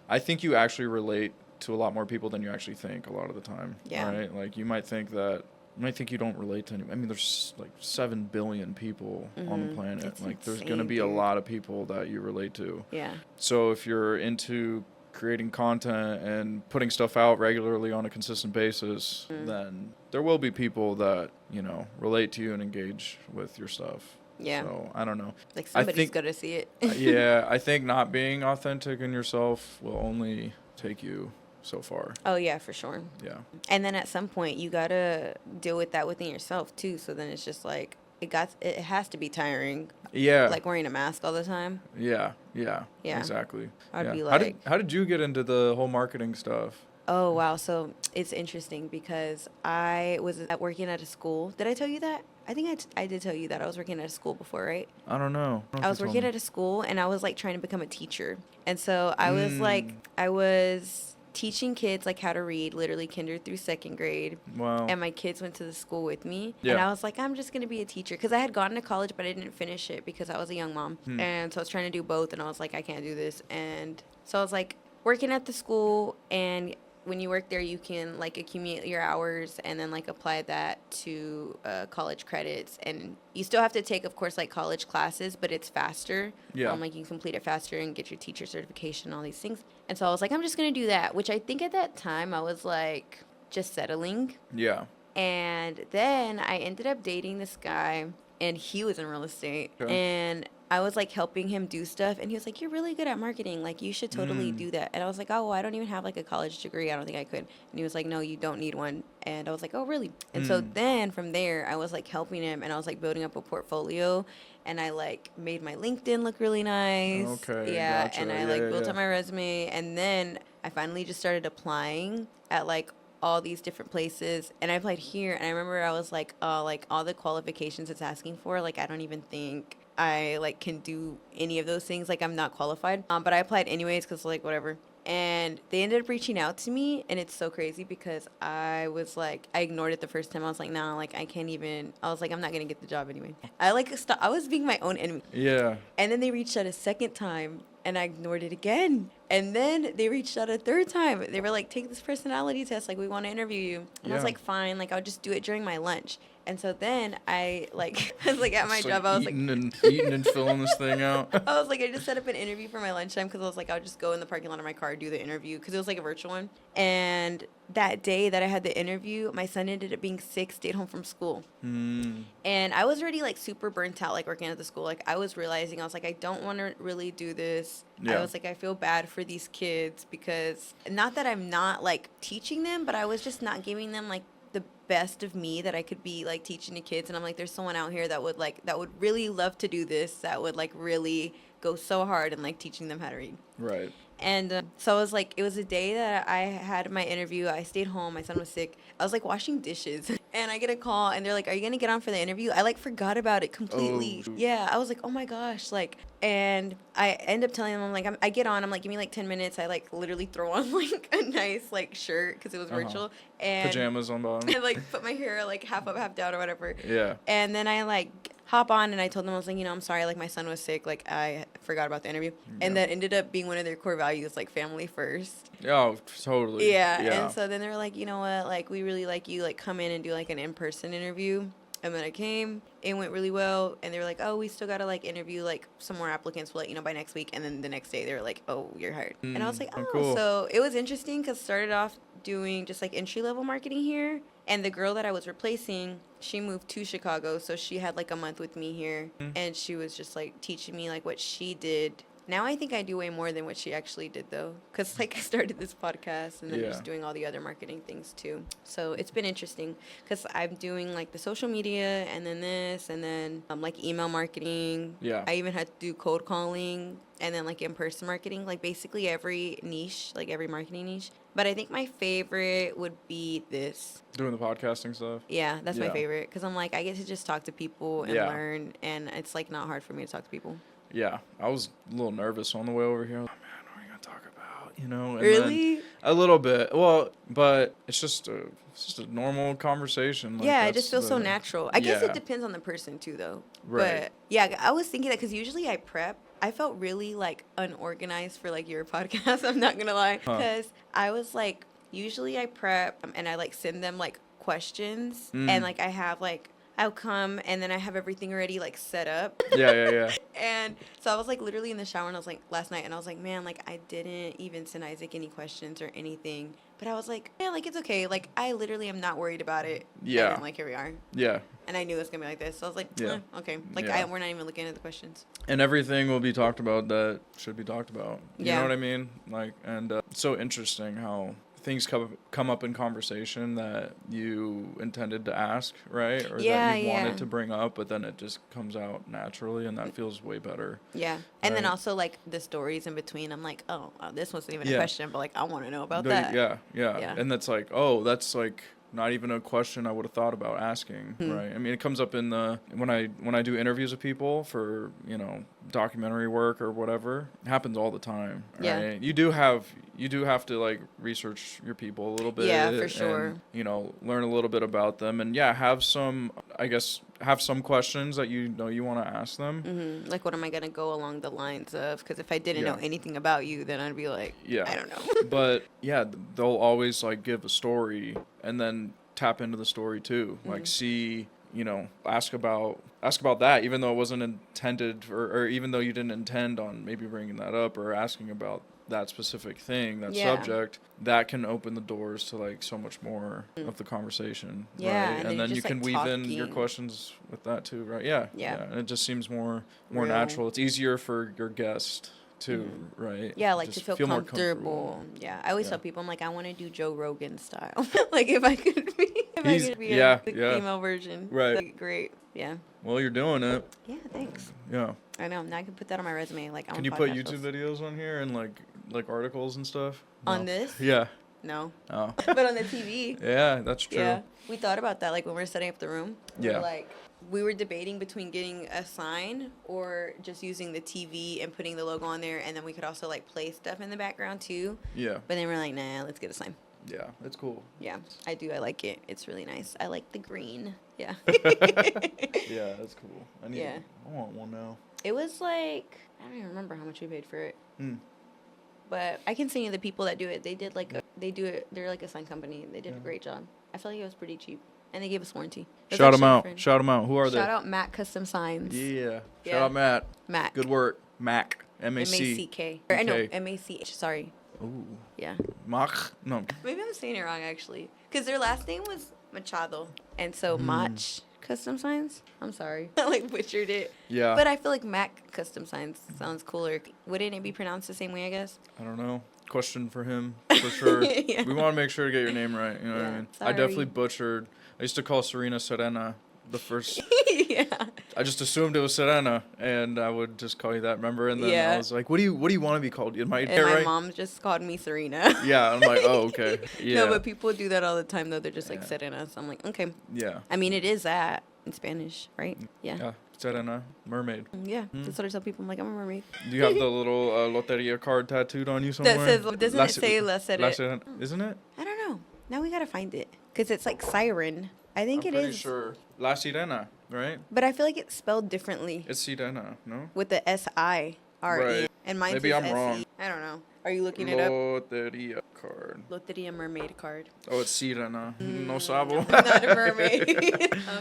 I think you actually relate to a lot more people than you actually think a lot of the time. Yeah. Right? Like you might think you don't relate to anyone. I mean, there's like 7 billion people on the planet. It's like there's insane, going to be a dude. lot of people that you relate to. Yeah. So if you're into creating content and putting stuff out regularly on a consistent basis, then there will be people that, relate to you and engage with your stuff. Yeah. So, I don't know. Like I somebody's think, got to see it. yeah, I think not being authentic in yourself will only take you so far. Oh, yeah, for sure. Yeah. And then at some point, you got to deal with that within yourself, too. So then it's just like, it has to be tiring. Yeah. Like wearing a mask all the time. Yeah. Yeah. Yeah. Exactly. I'd yeah. be How like... did you get into the whole marketing stuff? Oh, wow. So it's interesting because I was working at a school. Did I tell you that? I think I did tell you that. I was working at a school before, right? I don't know. I was working at a school and I was like trying to become a teacher. And so I was teaching kids like how to read, literally kinder through second grade. Wow. And my kids went to the school with me. Yeah. And I was like, I'm just going to be a teacher. Because I had gone to college, but I didn't finish it because I was a young mom. And so I was trying to do both. And I was like, I can't do this. And so I was like working at the school. And when you work there, you can like accumulate your hours and then like apply that to college credits. And you still have to take, of course, like college classes, but it's faster. Yeah. Like you can complete it faster and get your teacher certification, all these things. And so I was like, I'm just going to do that, which I think at that time I was like just settling. Yeah. And then I ended up dating this guy and he was in real estate. Okay. And I was like helping him do stuff and he was like, you're really good at marketing, like you should totally do that. And I was like, oh, well, I don't even have like a college degree, I don't think I could. And he was like, no, you don't need one. And I was like, oh, really? And so then from there I was like helping him and I was like building up a portfolio and I like made my LinkedIn look really nice. Okay, Yeah. gotcha. And I like built up my resume and then I finally just started applying at like all these different places and I applied here and I remember I was like all the qualifications it's asking for, like I don't even think I like can do any of those things, like I'm not qualified, but I applied anyways because like whatever. And they ended up reaching out to me and it's so crazy because I was like, I ignored it the first time. I was like, nah, like I can't even, I was like, I'm not gonna get the job anyway. I was being my own enemy. Yeah. And then they reached out a second time and I ignored it again. And then they reached out a third time. They were like, take this personality test. Like, we want to interview you. And I was Yeah. like, fine. Like, I'll just do it during my lunch. And so then I like, I was like at my Just, job. I was like, eating and filling this thing out. I was like, I just set up an interview for my lunchtime because I was like, I'll just go in the parking lot of my car, do the interview because it was like a virtual one. And that day that I had the interview, my son ended up being sick, stayed home from school. And I was already like super burnt out, like working at the school. Like I was realizing, I was like, I don't want to really do this. Yeah. I was like, I feel bad for these kids because not that I'm not like teaching them, but I was just not giving them like the best of me that I could be like teaching the kids. And I'm like, there's someone out here that would really love to do this, that would like really go so hard and like teaching them how to read. Right. And so I was like, it was a day that I had my interview. I stayed home. My son was sick. I was like washing dishes and I get a call and they're like, are you going to get on for the interview? I like forgot about it completely. Oh. Yeah. I was like, oh my gosh. Like, and I end up telling them, I'm like, I get on. I'm like, give me like 10 minutes. I like literally throw on like a nice like shirt because it was virtual. And pajamas on bottom. I like put my hair like half up, half down or whatever. Yeah. And then I like hop on and I told them, I was like, I'm sorry, like my son was sick, like I forgot about the interview. And that ended up being one of their core values, like family first. Oh, totally. Yeah. And so then they were like, you know what, like we really like you, like come in and do like an in-person interview. And then I came, it went really well. And they were like, oh, we still got to like interview like some more applicants. We'll let you know by next week. And then the next day they were like, oh, you're hired. And I was like, oh, cool. So it was interesting because started off doing just like entry-level marketing here. And the girl that I was replacing, she moved to Chicago. So she had like a month with me here. And she was just like teaching me like what she did. Now I think I do way more than what she actually did though. Because like I started this podcast and then just doing all the other marketing things too. So it's been interesting because I'm doing like the social media and then this and then like email marketing. Yeah. I even had to do cold calling and then like in-person marketing, like basically every niche, like every marketing niche. But I think my favorite would be this. Doing the podcasting stuff. Yeah, that's my Yeah. favorite because I'm like, I get to just talk to people and learn and it's like not hard for me to talk to people. Yeah. I was a little nervous on the way over here. Oh, man, what are we going to talk about? you know. And Really? Then a little bit. Well, but it's just a normal conversation. Like, Yeah, it that's just feels so the- natural. I guess it Yeah. depends on the person too, though. Right. But yeah, I was thinking that because usually I prep. I felt really like unorganized for like your podcast. I'm not gonna lie, Huh. because I was like, usually I prep and I like send them like questions Mm. and like I have like I'll come and then I have everything already like set up. Yeah. And so I was like literally in the shower and I was like last night and I was like, man, like I didn't even send Isaac any questions or anything. But I was like, yeah, like it's okay. Like I literally am not worried about it. Yeah. And then, like here we are. Yeah. And I knew it was gonna be like this. So I was like, Yeah. okay. Like Yeah. we're not even looking at the questions. And everything will be talked about that should be talked about. You Yeah. know what I mean? Like, and it's so interesting how things come up in conversation that you intended to ask, right? Or Yeah, that you yeah. wanted to bring up, but then it just comes out naturally, and that feels way better. Yeah. And then Right. also like the stories in between. I'm like, oh, this wasn't even a Yeah. question, but like I want to know about No, that. Yeah. Yeah. And that's like, oh, that's like not even a question I would have thought about asking, right? I mean, it comes up in the when I do interviews with people for, you know, documentary work or whatever. It happens all the time, right? Yeah. You do have to like research your people a little bit. Yeah, for sure. And, you know, learn a little bit about them, and yeah, have some questions that you know you want to ask them. Mm-hmm. Like, what am I gonna go along the lines of? Because if I didn't Yeah. know anything about you, then I'd be like, Yeah. I don't know. But yeah, they'll always like give a story and then tap into the story too. Like see, you know, ask about that, even though it wasn't intended, or even though you didn't intend on maybe bringing that up or asking about that specific thing, that Yeah. subject, that can open the doors to like so much more of the conversation. Yeah, right? and And you're then you just, can like, weave in your talking. questions with that too, right? Yeah. Yeah. And it just seems more Real. natural. It's easier for your guest too, right? Yeah, like Just to feel more comfortable. Yeah, I always Yeah. tell people, I'm like, I want to do Joe Rogan style. Like if I could be, Yeah, the yeah. female version, Right. that'd be great. Yeah. Well, you're doing it. Yeah. Thanks. Yeah. I know. Now I can put that on my resume. Like, Can you put YouTube videos on here and like articles and stuff? On No. this? Yeah. No. Oh. But on the TV. Yeah, that's true. Yeah. We thought about that, like when we were setting up the room. We were Yeah. like, we were debating between getting a sign or just using the TV and putting the logo on there, and then we could also like play stuff in the background too. Yeah. But then we're like, nah, let's get a sign. Yeah, it's cool. Yeah, I do. I like it. It's really nice. I like the green. Yeah. Yeah, that's cool. Yeah. I want one now. It was like, I don't even remember how much we paid for it. Hmm. But I can send you the people that do it. They did like they do it. They're like a sign company. They did a great job. I feel like it was pretty cheap, and they gave us warranty. It was Shout them actually a out. friend. Shout them out. Who are they? Shout out Matt Custom Signs. Yeah. Yeah. Shout out Matt. Matt. Good work. Mac. M-A-C. M-A-C-K. Or, no, Okay. M-A-C-H. Sorry. Ooh. Yeah. Mach? No. Maybe I'm saying it wrong, actually. Because their last name was Machado. And so Mach Custom Signs. I'm sorry. I like butchered it. Yeah. But I feel like Mac Custom Signs sounds cooler. Wouldn't it be pronounced the same way, I guess? I don't know. Question for him, for sure. Yeah. We want to make sure to get your name right. You know what I Yeah, mean? sorry. I definitely butchered. I used to call Serena Serena the first. Yeah. I just assumed it was Serena, and I would just call you that. Remember? And then Yeah. I was like, "What do you want to be called?" Am I And my right? mom just called me Serena. Yeah. I'm like, oh, okay. Yeah. No, but people do that all the time, though. They're just like Yeah. Serena. So I'm like, okay. Yeah. I mean, it is that in Spanish, right? Yeah. Yeah. Serena, mermaid. Yeah. That's what I tell people. I'm like, I'm a mermaid. Do you have the little loteria card tattooed on you somewhere? That says, doesn't it say La Serena? Serena? Isn't it? I don't know. Now we gotta find it. Because it's like siren. I think I'm it pretty is. sure. La Sirena, right? But I feel like it's spelled differently It's Sirena, no? with the S-I-R-E. Right. And mine Maybe says I'm wrong. S-E. I don't know. Are you looking it up? Loteria card. Loteria mermaid card. Oh, it's Sirena. No sabo. I'm not a mermaid.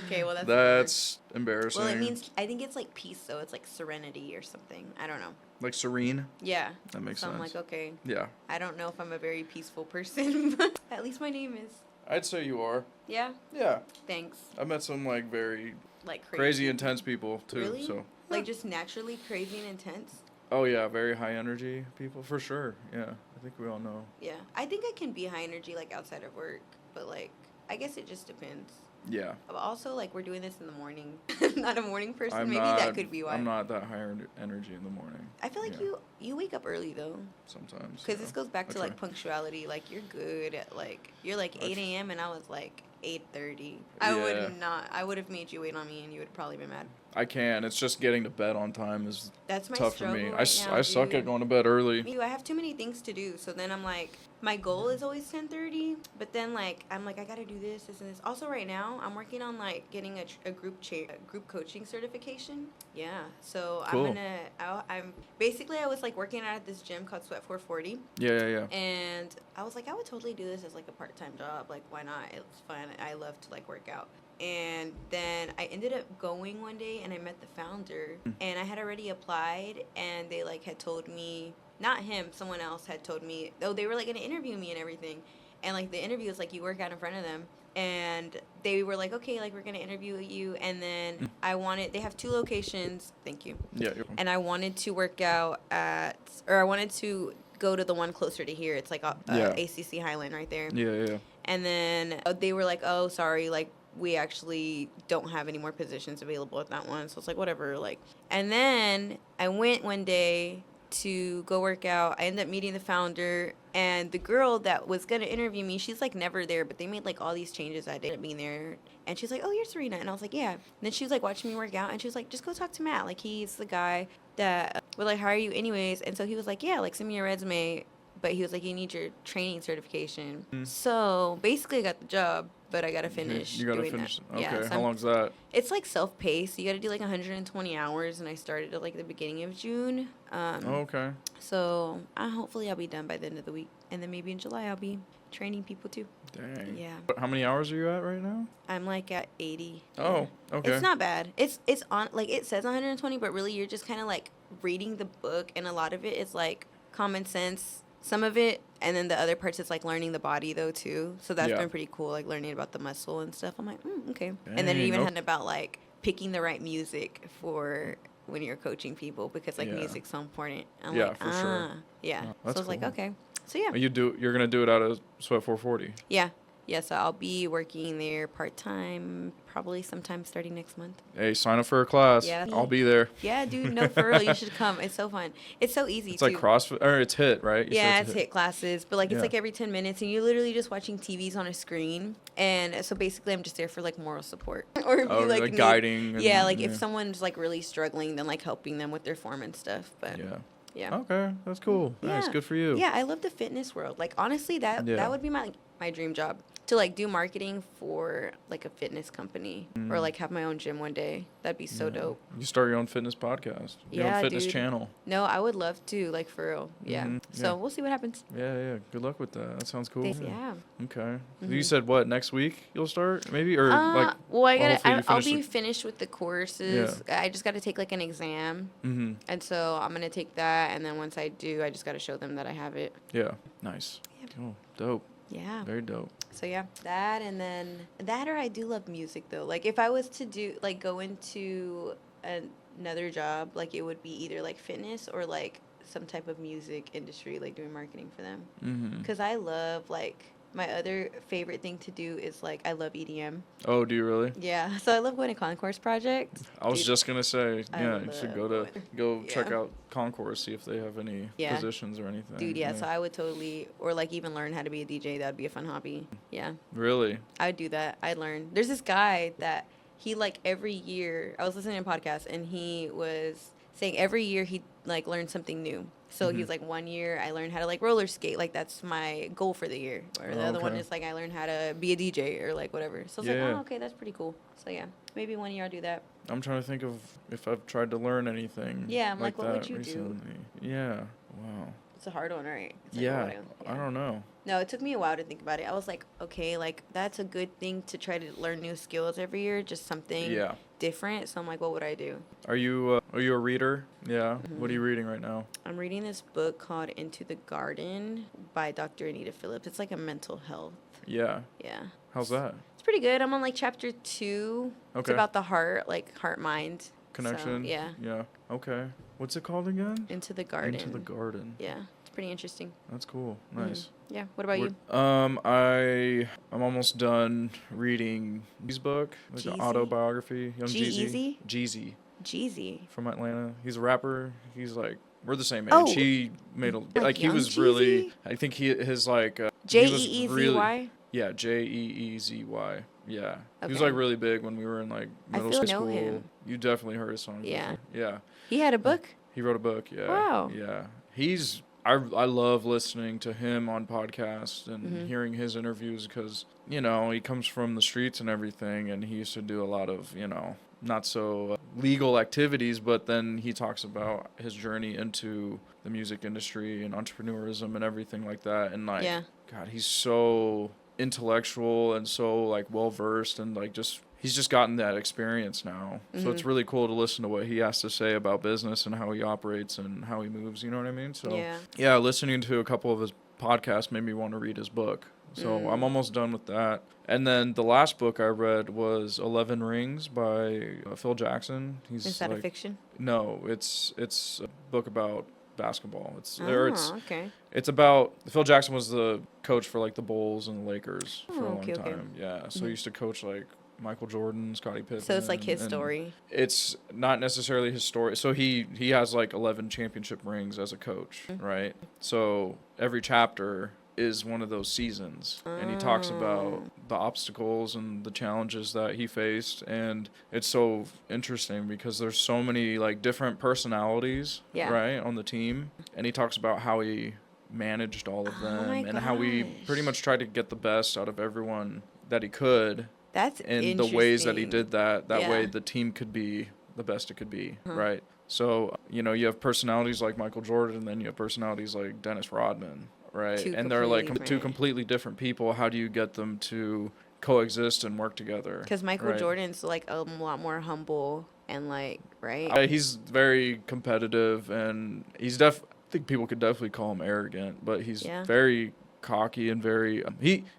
Okay, well that's. That's embarrassing. Well, it means I think it's like peace, so it's like serenity or something. I don't know. like serene. Yeah. That makes So I'm sense. like, okay. Yeah. I don't know if I'm a very peaceful person, but at least my name is. I'd say you are. Yeah. Yeah. Thanks. I've met some like very Like crazy intense people too. Really? So. Like just naturally crazy and intense. Oh yeah, very high energy people for sure. Yeah, I think we all know. Yeah. I think I can be high energy like outside of work, but like I guess it just depends. Yeah. But also, like, we're doing this in the morning. I'm not a morning person. I'm Maybe not, that could be why. I'm not that high energy in the morning. I feel like you wake up early, though. Sometimes. Because this goes back to, try. like, punctuality. Like, you're good at, like, you're, like, 8 a.m. and I was, like, 8:30. I would have made you wait on me and you would have probably been mad. I can. It's just getting to bed on time is That's my tough for me. struggle right now, I suck dude. at going to bed early. I have too many things to do. So then I'm like, my goal is always 10:30. But then, like, I'm like, I got to do this, and this. Also, right now, I'm working on, like, getting a group coaching certification. Yeah. So Cool. I'm basically, I was, like, working out at this gym called Sweat 440. Yeah. And I was like, I would totally do this as, like, a part-time job. Like, why not? It's fun. I love to, like, work out. And then I ended up going one day and I met the founder and I had already applied and they like had told me, not him, someone else had told me, oh, they were like going to interview me and everything. And like the interview was like you work out in front of them and they were like, okay, like we're going to interview you. And then they have 2 locations. Thank you. Yeah. And I wanted to work out I wanted to go to the one closer to here. It's like ACC Highland right there. Yeah. And then they were like, oh, sorry, like, we actually don't have any more positions available at that one. So it's like, whatever, like. And then I went one day to go work out. I ended up meeting the founder. And the girl that was going to interview me, she's, like, never there. But they made, like, all these changes. I ended up being there. And she's like, oh, you're Serena. And I was like, yeah. And then she was, like, watching me work out. And she was like, just go talk to Matt. Like, he's the guy that would, like, hire you anyways. And so he was like, yeah, like, send me your resume. But he was like, you need your training certification. So basically I got the job, but I got to finish. You got to finish. That. Okay. Yeah, so how long's that? It's like self-paced. You got to do like 120 hours, and I started at like the beginning of June. Okay. So hopefully I'll be done by the end of the week. And then maybe in July I'll be training people too. Dang. Yeah. How many hours are you at right now? I'm like at 80. Oh, okay. It's not bad. It's on, like, it says 120, but really you're just kind of like reading the book, and a lot of it is like common sense. Some of it, and then the other parts is like learning the body though too. So that's been pretty cool, like learning about the muscle and stuff. I'm like, okay. Dang, and then it even had about like picking the right music for when you're coaching people, because like music's so important. I'm like, for sure. Yeah. Oh, so I was like, okay. So yeah. You're gonna do it out of Sweat 440. Yeah. Yeah, so I'll be working there part-time probably sometime starting next month. Hey, sign up for a class. Yeah. I'll be there. Yeah, dude, no, for real, you should come. It's so fun. It's so easy, It's too. like CrossFit, or it's HIIT, right? Yeah, it's HIIT classes, but like it's like every 10 minutes, and you're literally just watching TVs on a screen. And so basically, I'm just there for like moral support. Or if you like guiding. If someone's like really struggling, then like helping them with their form and stuff. But yeah. Okay, that's cool. Nice, good for you. Yeah, I love the fitness world. Like honestly, that would be my dream job. To like do marketing for like a fitness company or like have my own gym one day. That'd be so dope. You start your own fitness podcast. Your own fitness channel. No, I would love to, like, for real. Yeah. So we'll see what happens. Yeah. Good luck with that. That sounds cool. Yeah. Okay. You said what, next week you'll start maybe, or like? Well, I'll be finished with the courses. Yeah. I just got to take like an exam. And so I'm gonna take that, and then once I do, I just got to show them that I have it. Yeah. Nice. Yeah. Cool. Dope. Yeah. Very dope. So yeah, that, and then that, or I do love music though. Like if I was to do like go into another job, like it would be either like fitness or like some type of music industry, like doing marketing for them. Because I love like my other favorite thing to do is like I love EDM. Oh, do you really? Yeah. So I love going to Concourse Project. I was just gonna say, you should go check out Concourse, see if they have any positions or anything. Dude, so I would totally, or like even learn how to be a DJ. That would be a fun hobby. Yeah. Really? I would do that. I'd learn. There's this guy that he like every year, I was listening to a podcast and he was saying every year he like learned something new. So he's like, 1 year I learned how to like roller skate, like that's my goal for the year. Or the other one is like I learned how to be a DJ or like whatever. So I was like, oh, okay, that's pretty cool. So yeah, maybe 1 year I'll do that. I'm trying to think of if I've tried to learn anything. Yeah, I'm like what would you recently. Do? Yeah, wow. It's a hard one, right? It's like, I don't know. No, it took me a while to think about it. I was like, okay, like that's a good thing to try to learn new skills every year, just something different. So I'm like, what would I do? Are you a reader? Yeah. What are you reading right now? I'm reading this book called Into the Garden by Dr. Anita Phillips. It's like a mental health. Yeah. Yeah. How's that? It's pretty good. I'm on like chapter 2. Okay. It's about the heart, like heart-mind connection. So, yeah. Yeah. Okay. What's it called again? Into the Garden. Into the Garden. Yeah. It's pretty interesting. That's cool. Nice. Yeah. What about you? I'm almost done reading his book, like an Jeezy? autobiography. Young G-Eazy? Jeezy Jeezy. from Atlanta. He's a rapper. He's like, we're the same age. Oh, he made a like he young was Jeezy? really. I think his like Jeezy? yeah, Jeezy. Yeah. He was Okay. like really big when we were in like I middle feel like I school. know him. You definitely heard his songs. Yeah. Before. Yeah. He had a book? He wrote a book. Yeah. Wow. Yeah. I love listening to him on podcasts and hearing his interviews because, you know, he comes from the streets and everything, and he used to do a lot of, you know, not so legal activities, but then he talks about his journey into the music industry and entrepreneurism and everything like that. And like, God, he's so intellectual and so like well versed and like he's just gotten that experience now. So it's really cool to listen to what he has to say about business and how he operates and how he moves, you know what I mean? So yeah, listening to a couple of his podcasts made me want to read his book. So I'm almost done with that. And then the last book I read was 11 Rings by Phil Jackson. Is that a fiction? No, it's a book about basketball. Okay. It's about Phil Jackson was the coach for like the Bulls and the Lakers for a long time. Okay. Yeah, so he used to coach like Michael Jordan, Scottie Pippen. So it's like his story. It's not necessarily his story. So he has like 11 championship rings as a coach, right? So every chapter is one of those seasons, and he talks about the obstacles and the challenges that he faced, and it's so interesting because there's so many like different personalities, right, on the team, and he talks about how he managed all of them and how he pretty much tried to get the best out of everyone that he could. That's in the ways that he did that way the team could be the best it could be, right? So, you know, you have personalities like Michael Jordan, and then you have personalities like Dennis Rodman, right? And they're like two completely different people. How do you get them to coexist and work together? Because Michael Jordan's like a lot more humble and like, right? He's very competitive, and I think people could definitely call him arrogant, but he's very cocky and very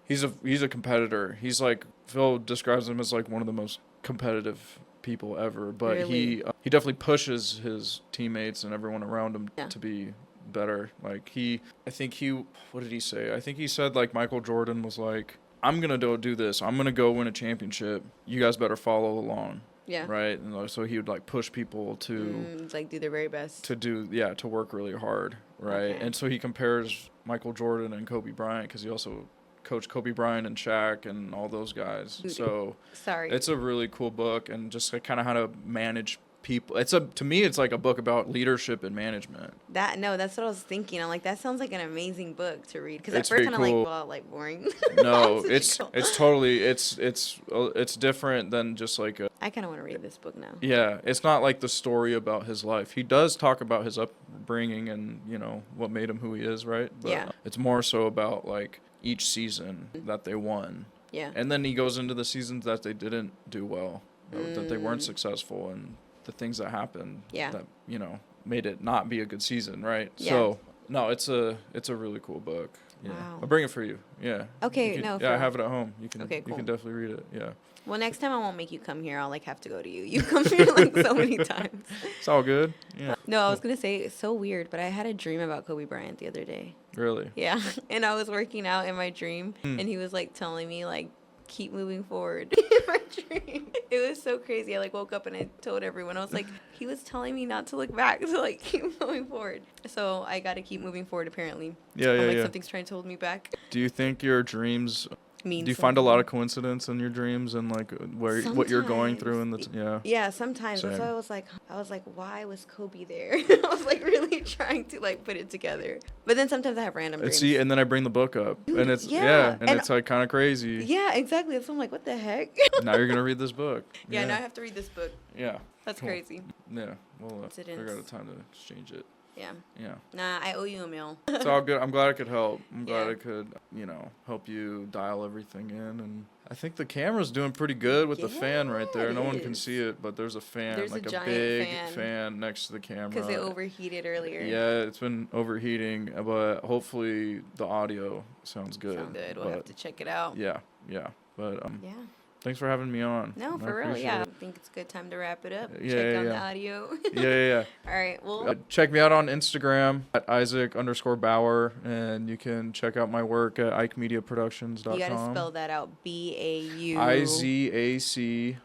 he's a competitor. He's like, Phil describes him as like one of the most competitive people ever, but he definitely pushes his teammates and everyone around him to be better. Like what did he say? I think he said like Michael Jordan was like, I'm gonna go do this, I'm gonna go win a championship, you guys better follow along. Right. And so he would like push people to like do their very best to work really hard, right? And so he compares Michael Jordan and Kobe Bryant because he also coached Kobe Bryant and Shaq and all those guys. So it's a really cool book, and just like kind of how to manage people. To me it's like a book about leadership and management. That's what I was thinking. I'm like, that sounds like an amazing book to read, because at first kind of like, well, like boring. No, it's totally it's different than just like I kind of want to read this book now. Yeah, it's not like the story about his life. He does talk about his upbringing and, you know, what made him who he is, right? But it's more so about like each season that they won. Yeah. And then he goes into the seasons that they didn't do well, that they weren't successful, and the things that happened that, you know, made it not be a good season, right? Yeah. So, no, it's a really cool book. Yeah. Wow. I'll bring it for you. Yeah. Okay, I have it at home. You can cool. You can definitely read it. Yeah. Well, next time I won't make you come here. I'll like have to go to you. You come here like so many times. It's all good. Yeah. No, I was going to say, it's so weird, but I had a dream about Kobe Bryant the other day. Really? Yeah. And I was working out in my dream, and he was like telling me like, keep moving forward in my dream. It was so crazy. I like woke up and I told everyone. I was like, he was telling me not to look back, to like keep moving forward. So I got to keep moving forward apparently. Yeah. Something's trying to hold me back. Do you think your dreams do you find a lot of coincidence in your dreams and like what you're going through in the Yeah, sometimes. Same. That's why I was like, why was Kobe there? I was like really trying to like put it together. But then sometimes I have random dreams. See, and then I bring the book up, and it's and it's like kind of crazy. Yeah, exactly. So I'm like, what the heck? Now you're gonna read this book. Yeah, now I have to read this book. Yeah. That's crazy. Yeah, we'll figure out a time to exchange it. Yeah. Yeah. Nah, I owe you a meal. It's all good. I'm glad I could help. I'm glad I could, you know, help you dial everything in. And I think the camera's doing pretty good with the fan right there. No one can see it, but there's a fan, there's like a big fan next to the camera. Because it overheated earlier. Yeah, it's been overheating, but hopefully the audio sounds good. We'll have to check it out. Yeah. But Thanks for having me on. No, I for real, appreciate yeah. it. I think it's a good time to wrap it up. Yeah, Check yeah, on the yeah. audio. Yeah. All right, well. Check me out on Instagram at Izac_Bauer, and you can check out my work at IkeMediaProductions.com. You got to spell that out. BAU. IZAC_BAUER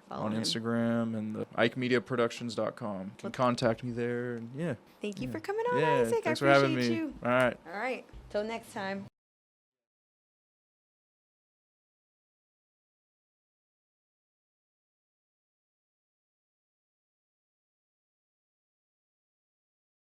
Follow on him. Instagram and the IkeMediaProductions.com. You can contact me there. And yeah. Thank you for coming on, Yeah. Izac. Thanks I for having appreciate me. you. All right. All right. Till next time.